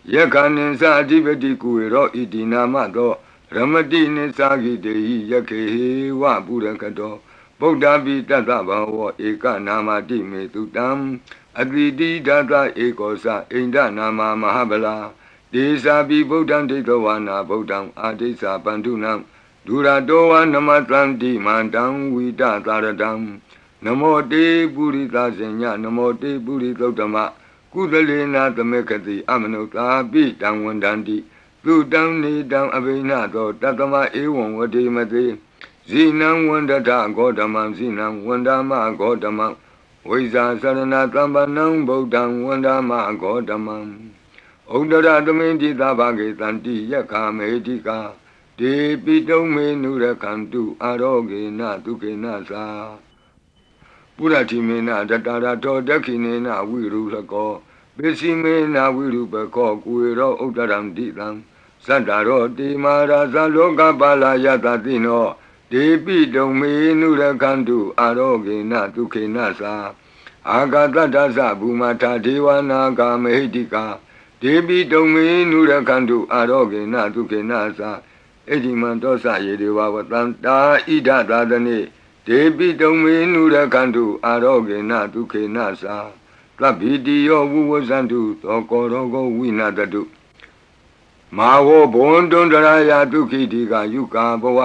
Yakanin Sadivati Kuero Itinamato Ramati Nisagi Dei Yake Wa Burakato Bodhabi Tata Bhava Eka Namati Metutam Advidi Tata Ekosa Inda Nama Mahabala Desa Bi Bodham Detawana Bodham Adesa Bandunam Duradoa Namatanti Mandam Vita Taradam Namo Te Purita Zenya Namo Te Puritotama Kudalena Tamekati Amanota Bitam Wandandi Tutam Nidam Abinato Tatama Ewan Vadimate Zinam Wandata Godamam Zinam Wandama Godamam Visa Sarana Tambanam Bodham Wandama Godamam Odara Domindi Tabhagetanti Yaka Medika De Pito Menura Kantu Aroge Na Tuke Nasa Puratimena Datarato Dakinena Virulako Besimena Virupako Kuiro Odaram Ditam Sadaro Di Maraza Loka Bala Yatatino De Pito Menura Kantu Aroge Na Tuke Nasa Agatata Bumata Devana Kamedika ဒေပိတုံမေနုရခန္တုအာရောဂေနဒုက္ခေနသာဣတိမံတောသယေဒေဝဝတံတာဣဒသာသနေဒေပိတုံမေနုရခန္တုအာရောဂေနဒုက္ခေနသာသဗ္ဗိတိယောဝုဝဇန္တုသောကောရောဂောဝိနာတတုမာဝောဘွန်တွန်တရာယဒုက္ခိတိကယုကာဘဝ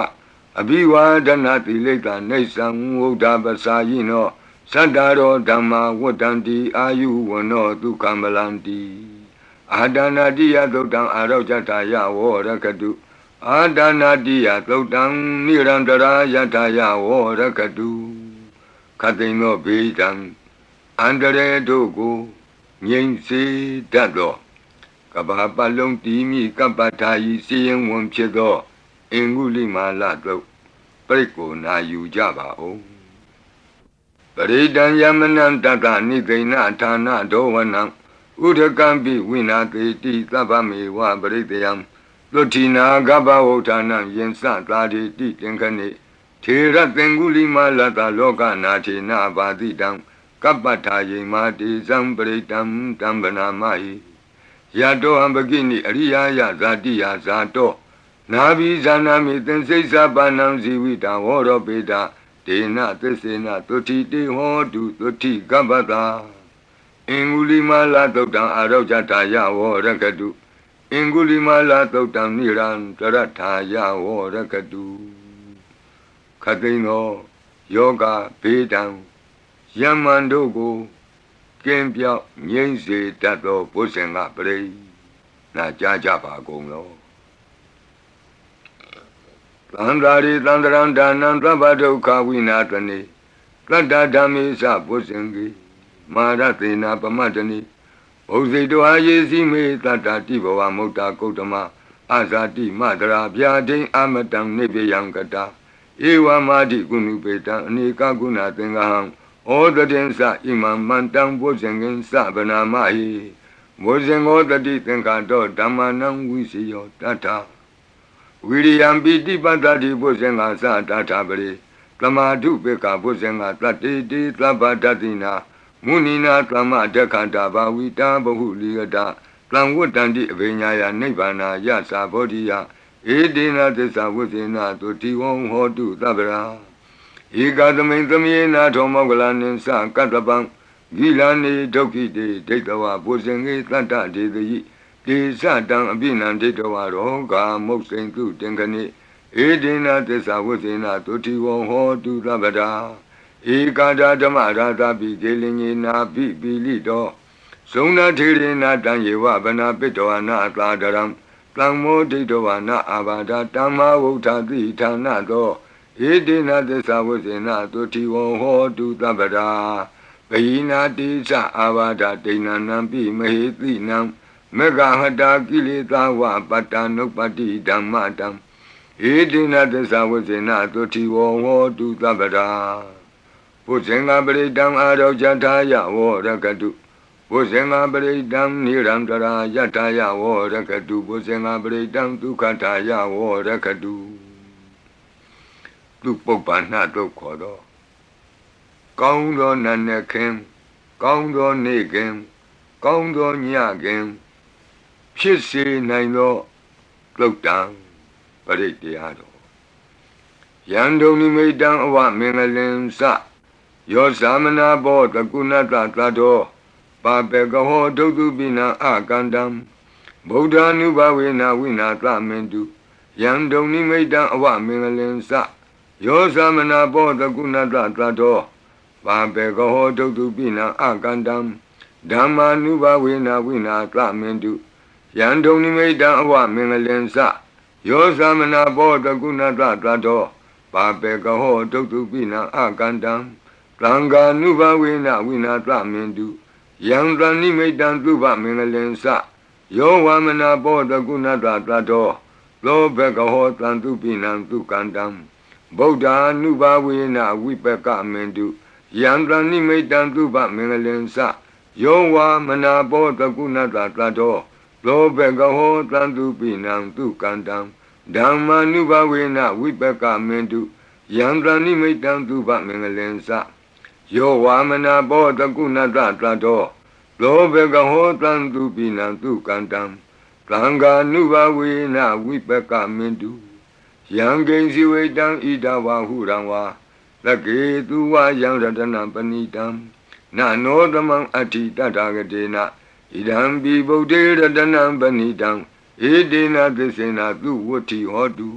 အဘိဝါဒနာတိလိကနေသံဝုဒ္ဓပစာယိနောသတ္တရောဓမ္မာဝတ္တံတိအာယုဝနောဒုက္ခမလန္တိအာဒနာတိယသုတ်တံအာရောဇတာယဝောရကတုအာဒနာတိယသုတ်တံနိရန္တရာယထာယဝောရကတုခတ်သိမ်းသောဘေးတံအန္တရေတို့ကိုငြိမ်းစေတတ်သောကဘာပလုံးတီမိကပ္ပထာယီစီရင်ဝန်ဖြစ်သောအင်္ဂုလိမာလတုတ်ပရိကိုနာယူကြပါဦးပရိဒံယမနံတတနိသိဏဌာနဒောဝနံဥဒကံပိဝိနာတိတိသဗ္ဗမေဝပရိတယံသုတိနာကပ္ပဝဋ္ဌာနံယင်စသာတိတိတင်ခဏိထေရသင်္ဂုလိမာလတလောကနာထေနဘာတိတံကပ္ပထာယေမာတိဇံပရိတံတံဗနာမဟိယတောအံပကိနိအရိယာယဇာတိယဇာတောနာဘိဇာနာမိသင်္စိစ္ဆပါဏံဇီဝိတံဝရောပေတဒေနသစ္စေနသုတိတေဟောတုသုတိကပ္ပတာအင်္ဂုလိမာလသုတ်တံအာရောဇတာယဝောရကတုအင်္ဂုလိမာလသုတ်တံနိရံတရထာယဝောရကတုခတ်သိမ်းသောယောဂဘေးတံယမန်တို့ကိုကင်းပြောက်ငြိမ့်စေတတ်သောဘုဇင်ကပရိနာကြားကြပါကုန်လောသန္တာရိသန္တရံဒါနံသဗ္ဗဒုက္ခဝိနာတနေသတ္တဓမ္မေသဘုဇင်ကိမာရသေနာပမတ္တနိဘုဇိတောအာယေစီမေတတ္တတိဘဝမုတ်တာကုတ္တမအာဇာတိမတရာဗျာဒိအမတံနိဗ္ဗယံကတာဧဝမာတိကုဏုပေတံအနေကကုဏသင်္ဃဟံဩတတင်္စဣမံမန္တံဘုဇင်ကင်သဗနာမဟိဘုဇင်ောတတိသင်္ခါတောဓမ္မနံဝိစီယောတတ္ထဝိရိယံပိတိပတ္တိဘုဇင်္ဂသတ္ထပရိသမာဓုပေကဘုဇင်္ဂတတ္တိတိသဗ္ဗတတိနာမုနိနာသမ္မဒက္ခတာဘာဝိတာဘဟုလိယတသံဝတ္တန္တိအဘိညာယနိဗ္ဗာနာယသာဘောဓိယဧတေနသစ္စာဝိသေနသုတိဝံဟောတုသဗ္ဗရာဧကသမိန်သမေနာထောမောကလနိသကတ္တပံဂိလာနေဒုက္ခိတေဒိဋ္ဌဝဘုဇင်္ဂေတတ္တဒေတိဒေသတံအပိနံဒိဋ္ဌဝရောဂာမုတ်စိန်တုတင်ခဏိဧတေနသစ္စာဝိသေနသုတိဝံဟောတုသဗ္ဗရာဧကာဒဓမ္မရာသပိကေလင်ညေနာပိပိလိတောဇုံနာထေရေနာတံယေဝဗနာပိတောနာအသာဒရံတံမောဒိဋ္ဌဝနာအာဘာဒတမ္မာဝုဋ္ဌတိဌာနသောဧတေနသစ္စာဝိသေနသုတိဝံဟောတုသဗ္ဗရာဘယိနာတိသအာဘာဒဒိဏနံပိမဟေတိနံမေဃဟတာကိလေသာဝပတ္တနုပတိဓမ္မတံဧတေနသစ္စာဝိသေနသုတိဝံဟောတုသဗ္ဗရာဘုဇင်္ဂပရိတံအာရောဇထာယဝောရကတုဘုဇင်္ဂပရိတံနိရန္တရာယထာယဝောရကတုဘုဇင်္ဂပရိတံဒုက္ခထာယဝောရကတုသူပုပ္ပန္နတို့ခေါ်တော့ကောင်းသောနတ်နဲ့ခင်ကောင်းသောနေ့ခင်ကောင်းသောညခင်ဖြစ်စေနိုင်သောသုတ်တံပရိတရားတော်ယန္တုန်နိမိတံအဝမင်္ဂလင်္စယောသမနာဘောတကုဏတသတ္တောပါပေကဟောဒုတုပိနံအကန္တံဗုဒ္ဓ ानु ဘဝေနဝိနာသမင်တုယန္တုန်နိမိတံအဝမင်္ဂလင်္စယောသမနာဘောတကုဏတသတ္တောပါပေကဟောဒုတုပိနံအကန္တံဓမ္မာနုဘဝေနဝိနာသမင်တုယန္တုန်နိမိတံအဝမင်္ဂလင်္စယောသမနာဘောတကုဏတသတ္တောပါပေကဟောဒုတုပိနံအကန္တံသံဃာနုဘဝေနဝိနာသမင်တုယံသနိမိတံသုဘမင်္ဂလင်္စယောဝမနာဘောတကုဏတသတ္တောလောဘကဟောတံတုပိနံသုကန္တံဗုဒ္ဓ ानु ဘဝေနဝိပကမင်တုယံသနိမိတံသုဘမင်္ဂလင်္စယောဝမနာဘောတကုဏတသတ္တောလောဘကဟောတံတုပိနံသုကန္တံဓမ္မာနုဘဝေနဝိပကမင်တုယံသနိမိတံသုဘမင်္ဂလင်္စယောဝါမနာဘောတကုဏတသတ္တော သောဘဂဟောတံသူပိနံသူကန္တံသံဃာနုဘဝေနဝိပကမင်တုယံကိဉ္စီဝေတံဣဒဝဟုရံဝါသကေသူဝယံရတနံပဏိတံနာနောတမံအဋ္ဌိတထာဂတေနဣဒံပိဗုဒ္ဓေရတနံပဏိတံဧတေနသစ္စေနသူဝတ္ထိဟောတု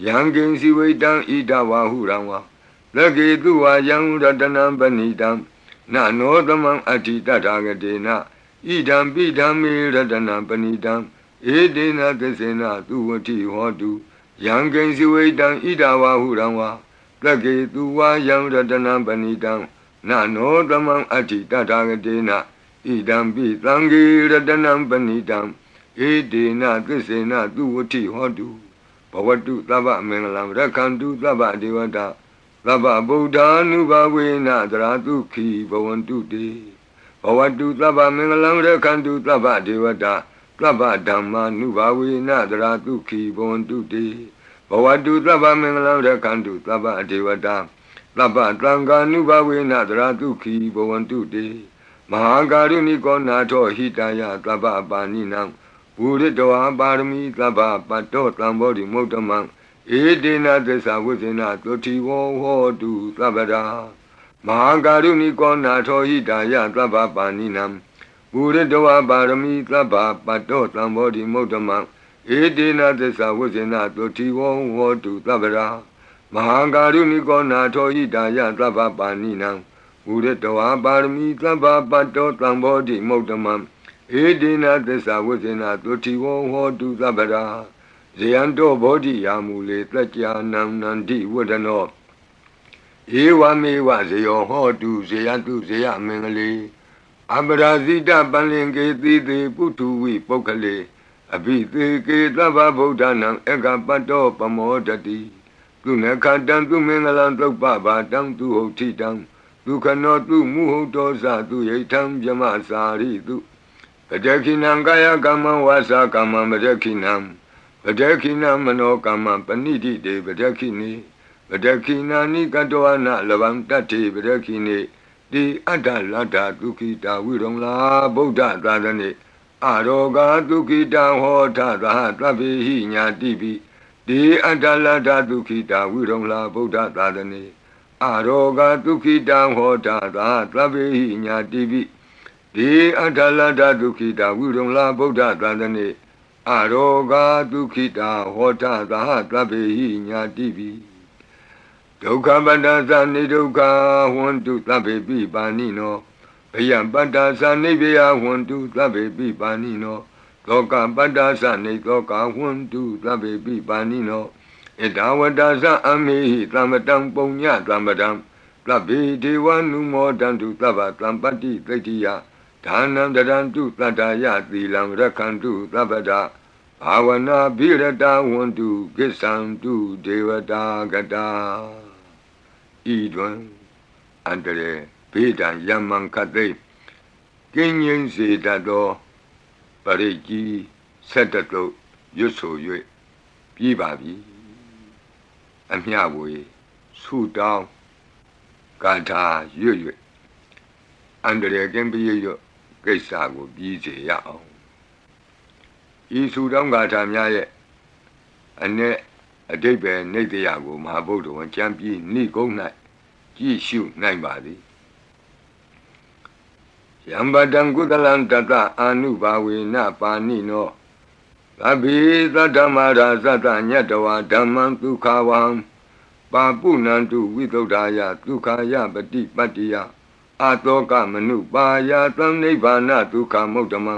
ယံကိဉ္စီဝေတံဣဒဝဟုရံဝါသကေသူဝယံရတနံပဏိတံနာနောတမံအဋ္ဌိတထာဂတေနဣဒံပိဓမ္မေရတနံပဏိတံဧတေနသစ္စေနသူဝတ္ထိဟောတုယံကိဉ္စီဝေတံဣဒဝဟုရံဝါသကေသူဝယံရတနံပဏိတံနာနောတမံအဋ္ဌိတထာဂတေနဣဒံပိသံဃေရတနံပဏိတံဧတေနသစ္စေနသူဝတ္ထိဟောတုဘဝတုသဗ္ဗမင်္ဂလံရက္ခန္တုသဗ္ဗဒေဝတာသဗ္ဗဗုဒ္ဓ ानु ဘဝေနသရတုခိဘဝန္တုတေဘဝတုသဗ္ဗမင်္ဂလံရက္ခန္တုသဗ္ဗဒေဝတာသဗ္ဗဓမ္မာနုဘဝေနသရတုခိဘဝန္တုတေဘဝတုသဗ္ဗမင်္ဂလံရက္ခန္တုသဗ္ဗဒေဝတာသဗ္ဗသံဃာနုဘဝေနသရတုခိဘဝန္တုတေမဟာကာရုဏိကောနာထောဟိတယသဗ္ဗပါဏိနံဝုရတောပါရမီသဗ္ဗပတ္တောသံဘောဓိမုဒ္ဓမံဧတေနသစ္စာဝိဇ္ဇနာသုတိဝောဟောတုသဗ္ဗရာမဟာကာရုဏိကောနာထောဟိတယသဗ္ဗပါဏိနံဝုရတောပါရမီသဗ္ဗပတ္တောသံဘောဓိမုဒ္ဓမံဧတေနသစ္စာဝိဇ္ဇနာသုတိဝောဟောတုသဗ္ဗရာမဟာကာရုဏိကောနာထောဟိတယသဗ္ဗပါဏိနံဝုရတောပါရမီသဗ္ဗပတ္တောသံဘောဓိမုဒ္ဓမံဧတေနသစ္စာဝိဇ္ဇနာသုတိဝောဟောတုသဗ္ဗရာဇယံတောဘောဓိယာမူလေတကြာနံနန္တိဝဒနောဧဝမေဝဇယောဟောတုဇယတုဇယမင်္ဂလေအပရာဇိတပလင်ကေတိတေပုထုဝိပုဂ္ဂလေအဘိသေကေသဗ္ဗဗုဒ္ဓနာဧကပတ္တောပမောတတိသူနခတံသူမင်္ဂလံသုပ္ပဘာတံသူဟုတ်ထိတံဒုက္ခနောသူမုဟုတ်တောဇသူယိထံဗျမစာရိတုပတခိနံကာယကမ္မဝါစာကမ္မပတခိနံပတခိနံမနောကမ္မပဏိတိတေပတခိနိပတခိနာနိကတောဝနလဗံတတ္တိပတခိနိတိအတ္တလတ္တဒုခိတာဝိရုံလာဗုဒ္ဓသာသနေအရောဂါဒုခိတံဟောထသာသဗ္ဗေဟိညာတိပိတိအတ္တလတ္တဒုခိတာဝိရုံလာဗုဒ္ဓသာသနေအရောဂါဒုခိတံဟောထသာသဗ္ဗေဟိညာတိပိတိအတ္တလတ္တဒုခိတာဝိရုံလာဗုဒ္ဓသာသနေအရောဂါဒုခိတာဟောထသာသဗ္ဗေဟိညာတိပိဒုက္ခပတ္တသနိဒုက္ခဟွန္တုသဗ္ဗေပိပါဏိနောဘယံပတ္တသနိဗ္ဗယဟွန္တုသဗ္ဗေပိပါဏိနောသောကပတ္တသနိသောကဟွန္တုသဗ္ဗေပိပါဏိနောဣဒဝတ္တသအမေဟိသမ္ပတံပုံညသမ္ပတံသဗ္ဗေဒေဝနုမောတံတုသဗ္ဗသံပတ္တိသိတ္တိယဒါနံတရံတုတတ္တယသီလံရက္ခန္တုသဗ္ဗဒဘာဝနာဘိရတဝန္တုကိစ္ဆံတုဒေဝတာဂတာဤတွင်အန္တရေဘေဒံယမံခတ်သိကင်းငြိမ်းစေတတ်သောပရိကြီးဆက်တတုတ်ရွတ်ဆို၍ပြီးပါပြီအမျှဝေဆုတောင်းကာထာရွတ်၍အန္တရေကင်းပြည့်ရွတ်ကိစ္စကိုပြီးစေရအောင်ဤဆုတောင်းကာထာများရဲ့အ내အဓိပ္ပာယ်နေတရားကိုမဟာဗုဒ္ဓဝန်ကျမ်းပြီးဏိကုံး၌ကြည့်ရှုနိုင်ပါသည်ယံပတံကုသလံတတအာနုဘာဝေနပါဏိနောသဗ္ဗေသတ္တမရာသတ္တညတဝါဓမ္မံဒုက္ခဝံပါပုဏ္ဏန္တုဝိသုဒ္ဓာယဒုက္ခယပတိပတ္တိယအတောကမနုပါယသံနိဗ္ဗာနဒုက္ခမုဒ္ဓမံ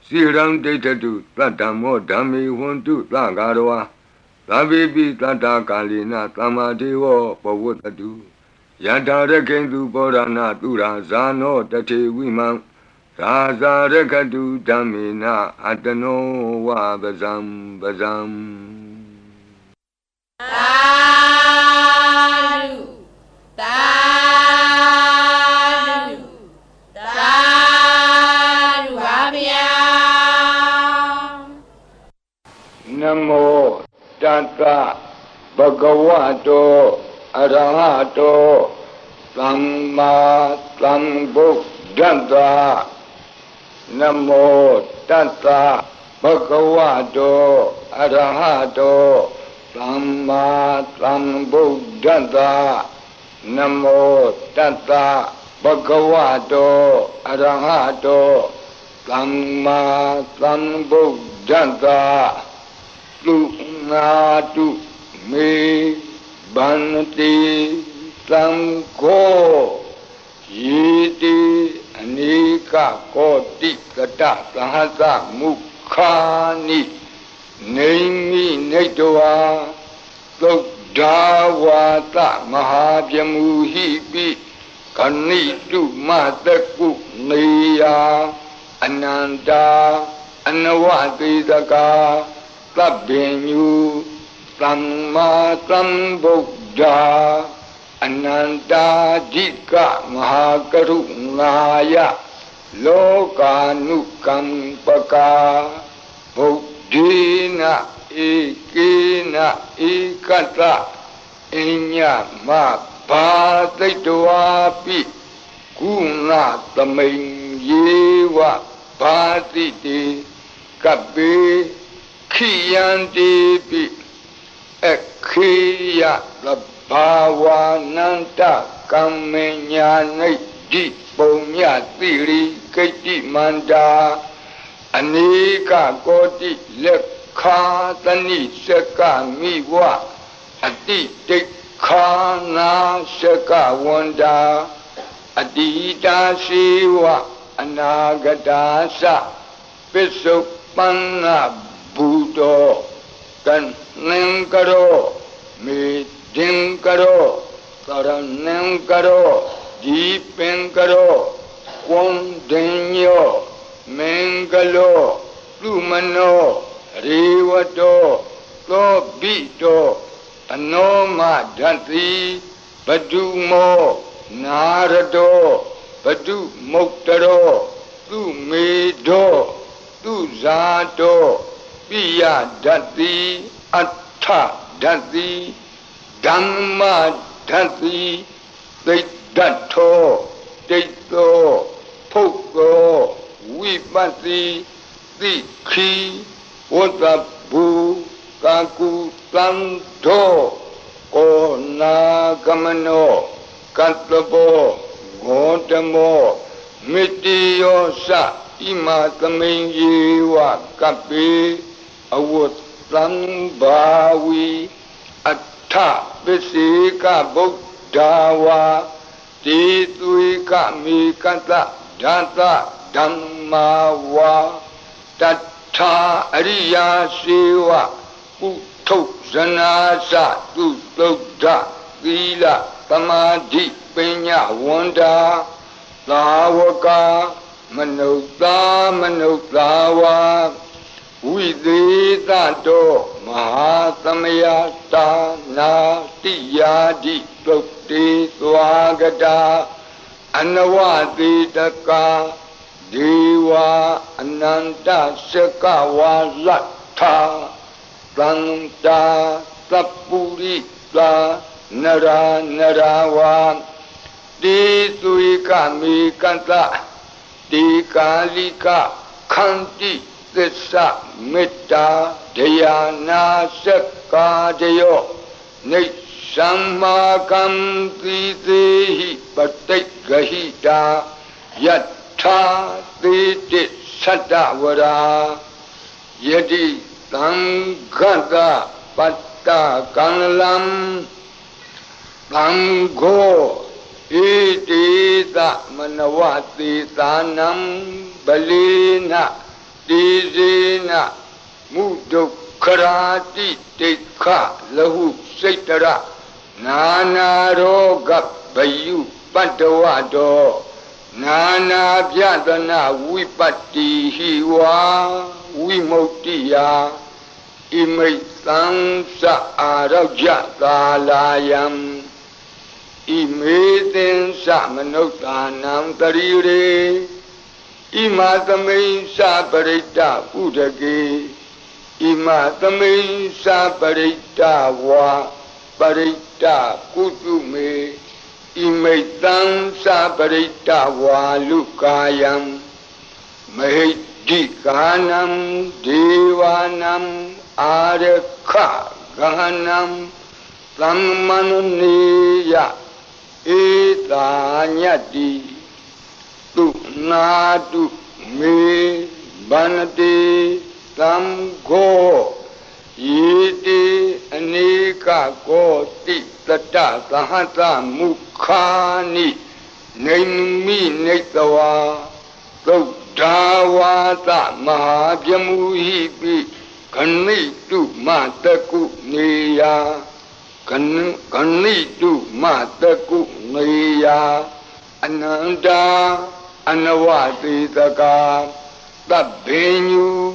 စိရံဒိဋ္ဌတုသတ္တမောဓမ္မေဟွန္တုသဂါရဝါသဗ္ဗေပိတတ္တကာလိနသမ္မာဒေဝပဝတ္တုယထာရကိန္တုဘောရဏသူရာဇာနောတထေဝိမံရာဇာရကတုဓမ္မေနအတနောဝပဇံပဇံသာဓုသာဓုသာဓုပါဗျာနမောတတ္တဘဂဝတောအရဟတောသမ္မာသမ္ဗုဒ္ဓတ္တ นะโมตัสสะภะคะวะโตอะระหะโตสัมมาสัมพุทธัสสะนะโมตัสสะภะคะวะโตอะระหะโตสัมมาสัมพุทธัสสะตุนาตุเมบันติสังโฆยีติอเนกโกติกตะสหัสสะมุขานิเนมิเนตวาตุดาวาตะมหาพมุหิปิกนิตุมาตะกุเนยาอนันตาอนวติตกาตัพเพญุสัมมาสัมพุทธาอนันตาจิกะมหากรุณายะโลกานุกัมปกาบุตถินะเอกินะเอกตะอิญญมะภาติตวาปิกุณะตมิงเยวะภาติติกัปเปขิยันติปิอขิยะละภาวานันตกัมเมญาณิดิปุญญติริกิติมันดาอเนกโกติเลขาตนิสกามิวะอติติขานาสกาวันดาอดีตาสีวะอนาคตาสะปิสุปันนะบูโตกันนังกโรมิดิงกโรตระนังกโรจีเป็งกโรควนเดญโยเมงกโลลุมโนรีวโตโตบิโตอโนมาดันติปดุโมนารโตปดุมุตตโรตุเมโดตุဇာโตปิยดัตติอัฏฐดัตติธัมมาดัตติติดัตโธติโตภุกโตวิปัสสิติขีวัตตบุกากุตันโธโกนากมโนกัตตโปโกตโมมิติโยสะอิมาตมิงเยวะกัปปิอวุตตัมบาวีอัฏฐปิสิกะบุตดาวาติตุยกะมีกัตตะดัตตะธัมมาวาตัทธาอริยาสีวะปุถุสนาสะตุตุดะသီလသမာဓိပညာဝန္တာသာဝကမနုဿာမနုဿာဝါဝိသေသတောမဟာသမယတာနာတိယာတိသုတ်တေသွားကတာအနဝတိတကာဒေဝအနန္တစကဝါလတ္ထာသန္တာသပ္ပုရိသာနရာနရာဝါတိသုိကမေကန္တတိကာလိကခန္တိသစ္စာမေတ္တာဒယာနာစကာဒယောနိသမ္မာကံတိသေဟိပတိဂဟိတာယထာသေတိသတ္တဝရာယတိသံဃတပတ္တကံလံသံဃောဣတိသမနဝတိသာနံဗလေနတိဇေနမုဒုက္ခရာတိတိခလဟုစိတ်တရနာနာရောဂဗယုပတ္တဝတောနာနာပြဒနာဝိပတ္တိဟိဝါဝိမုတ္တိယဣမိတ်သံသအာရောကြကာလာယံဣမေသင်္စမနုဿာနံတရိရေဣမာသမိန်္စပရိတ္တဥဒကေဣမာသမိန်္စပရိတ္တဝါပရိတ္တကုတုမေဣမိတ်သံ္စပရိတ္တဝါလုကာယံ Mahiddikanam Devanam Arakha Gahanam Tammanuniya Etanyati Tu Nadu Me Banati Tamgo Yiti Anika Koti Tata Sahata Mukhani Naimi Netawa Dawata Mahabyamuhipi Kanitu Mataku Neya Kanitu Mataku Neya Ananda Anawati Taka Tabbenyu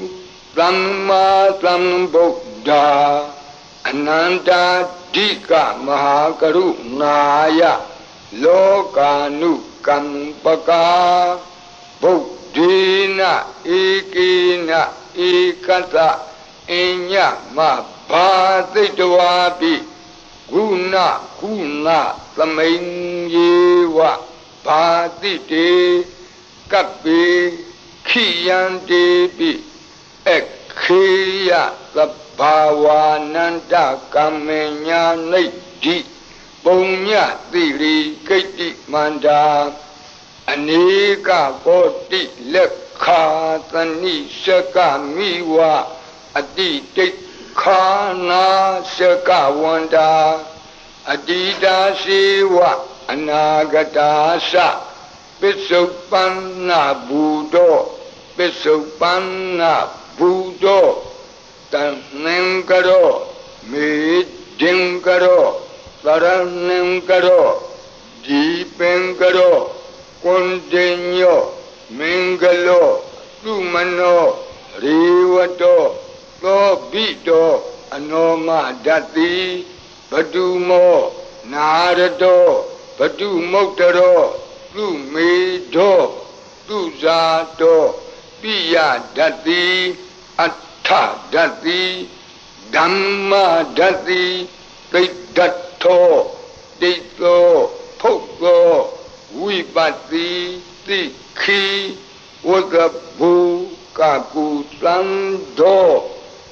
Samma Sambuddha Ananda Dika Mahakaru Naya Lokanu Kampaka Buddhina Ikina Ikata Inya Mabhaditwapi Guna Kuna Samayyewa Bhadite Kapi Kiyandepi Ekhiya Sabhavananda Kamenya Naidi Punya Tiri Kaiti Manda Anika Koti Lekha Tani Shaka Miwa Aditi Khana Shaka Wanda Adida Siwa Anagadasa Pisupana Buddho Pisupana Buddho Tanengaro Midingaro Saranengaro Deepengaro Kondenyo, Mengalo, Lumano, Riwato, Lobito, Anoma Dati, Badumo, Narado, Badumotaro, Lumedo, Luzato, Pia Dati, Atta Dati, Dhamma Dati, Dedato, Deto, Poko, Wipati Tikhi Wagabu Kaku Sando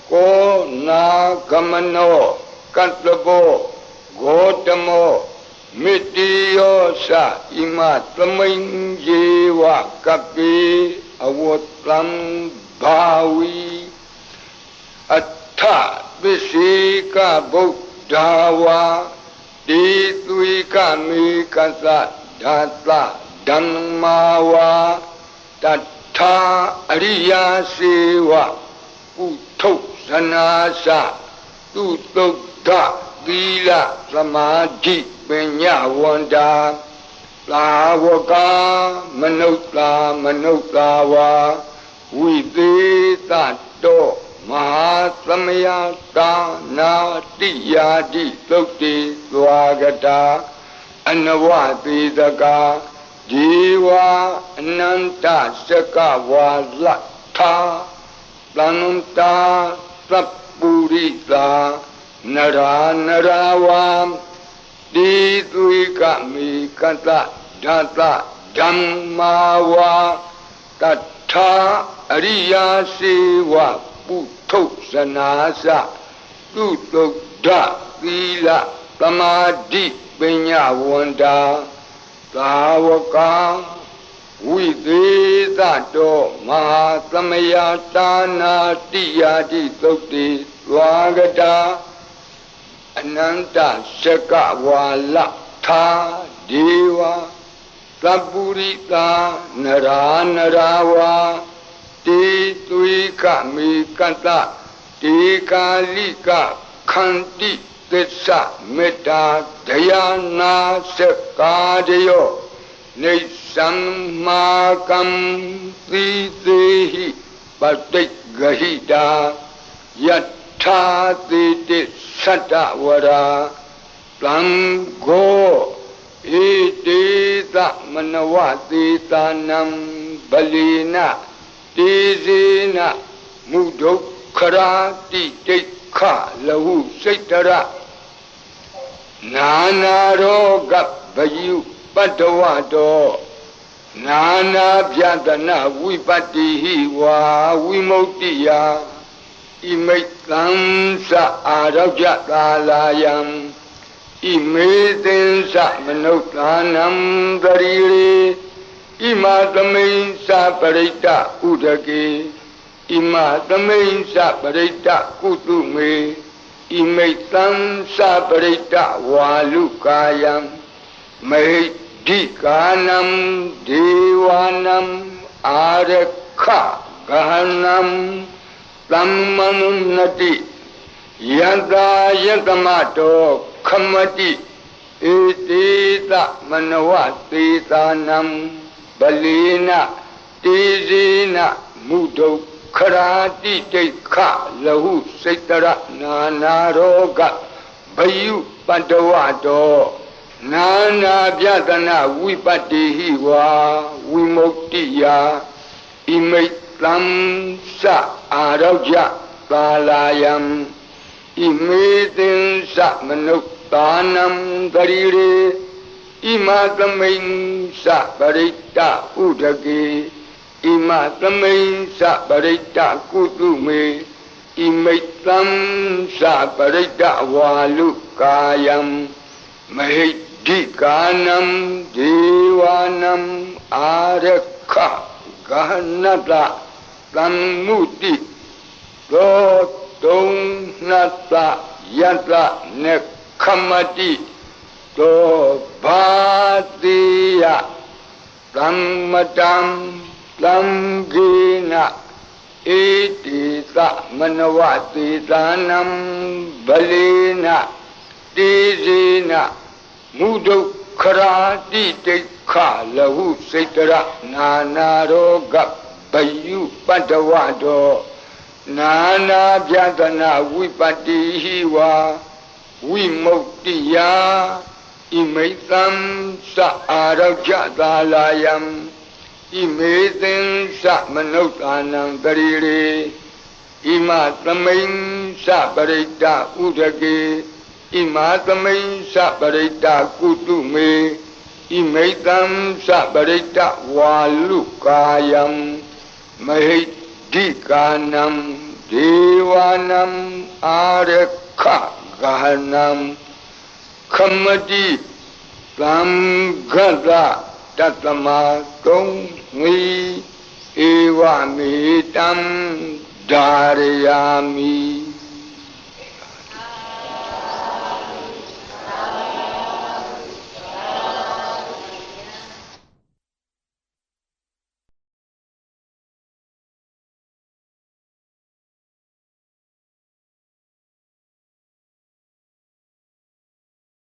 Ko Nagamano Katlabo Gotamo Mitiosa Ima Tamayyewa Kapi Awotlam Bhawi Atta Visika Buddhawa Ditwika Mikasa Data Dhammawa Tata Ariya Sewa Utto Sanasa Tutokta Vila Samadhi Penya Wanda Lavaka Manutawa Videta Do Mahasamaya Dana Tiyadi Tukti Swagata Anawati Daka Jiva Ananta Saka Wazlata Plananta Sapurita Nara Naravam Dituika Mikata Data Dhammawa Tata Ariya Sewa Putto Sanasa Tutokda Vila Samadhi Penya Wanda Tawaka Videtato Mahasamaya Dana Tiyadi Tukti Swagata Ananta Shakawala Tha Deva Sapurita Nara Narawa Tituika Mikata Tikalika Khanti Tessa Metta Dayana Sakadayo Nisammakam Titehi Patik Gahita Yatha Titi Satavara Plango Itita Manawati Tanam Balina Tizina Mudokara Titikha Lahu Saitara Nana Roga Bayu Padawado နာနာပြဒနာဝိပတ္တိဟိဝါဝိမု ക്തി ယဣမိတ်သံသအာရောကြကာလာယံဣမေသင်္သမနုဿာနံတရိရေဣမသမိန်သပရိတ္တဥဒကေဣမသမိန်သပရိတ္တကုတုမေဣမိတ်သံသပရိတ္တဝါလုကာယံမဟိဒီကာနံဒေဝနံအာရခဂဟနံသမ္မနုနတိယတ္တာယတမတောခမတိဧတိသမနဝသေသာနံဗလေနတေဇေနမုဒုခရာတိတိခလဟုစိတ္တရနာနာရောဂဘယုပတ္တဝတောနာနာပြဒနာဝိပတ္တိဟိဝါဝိမု ക്തി ယဣမိတ်သံသအာရောကြကာလာယံဣမေသင်္သမနုဿာနံတရိရေဣမသမိန်သပရိတ္တဥဒကေဣမသမိန်သပရိတ္တကုတုမေဣမိတ်သံသပရိတ္တဝါလုကာယံမဟိဒီကာနံဒေဝနံအာရခဂဟနတသံမုတိသောတုံနတယတနေခမတိသောဘာတိယသမ္မတံသံဂေနဧတိသမနဝသေသာနံဗလေနတေဇေနမုဒုခရာတိတိခလဟုစိတ္တရနာနာရောဂဘယုပတ္တဝတောနာနာပြဒနာဝိပတ္တိဟိဝါဝိမု ക്തി ယဣမိတ်သံသအာရောကြကာလာယံဣမေသင်္သမနုဿာနံတရိရေဣမသမိန်သပရိတ္တဥဒကေဣမသမိန်သပရိတ္တကုတုမေဣမိတ်သံသပရိတ္တဝါလုကာယံမဟိဒီကာနံဒေဝနံအာရခဂဟနံခမတိသံဃတတတမကုံငီဧဝမေတံဓာရယာမိ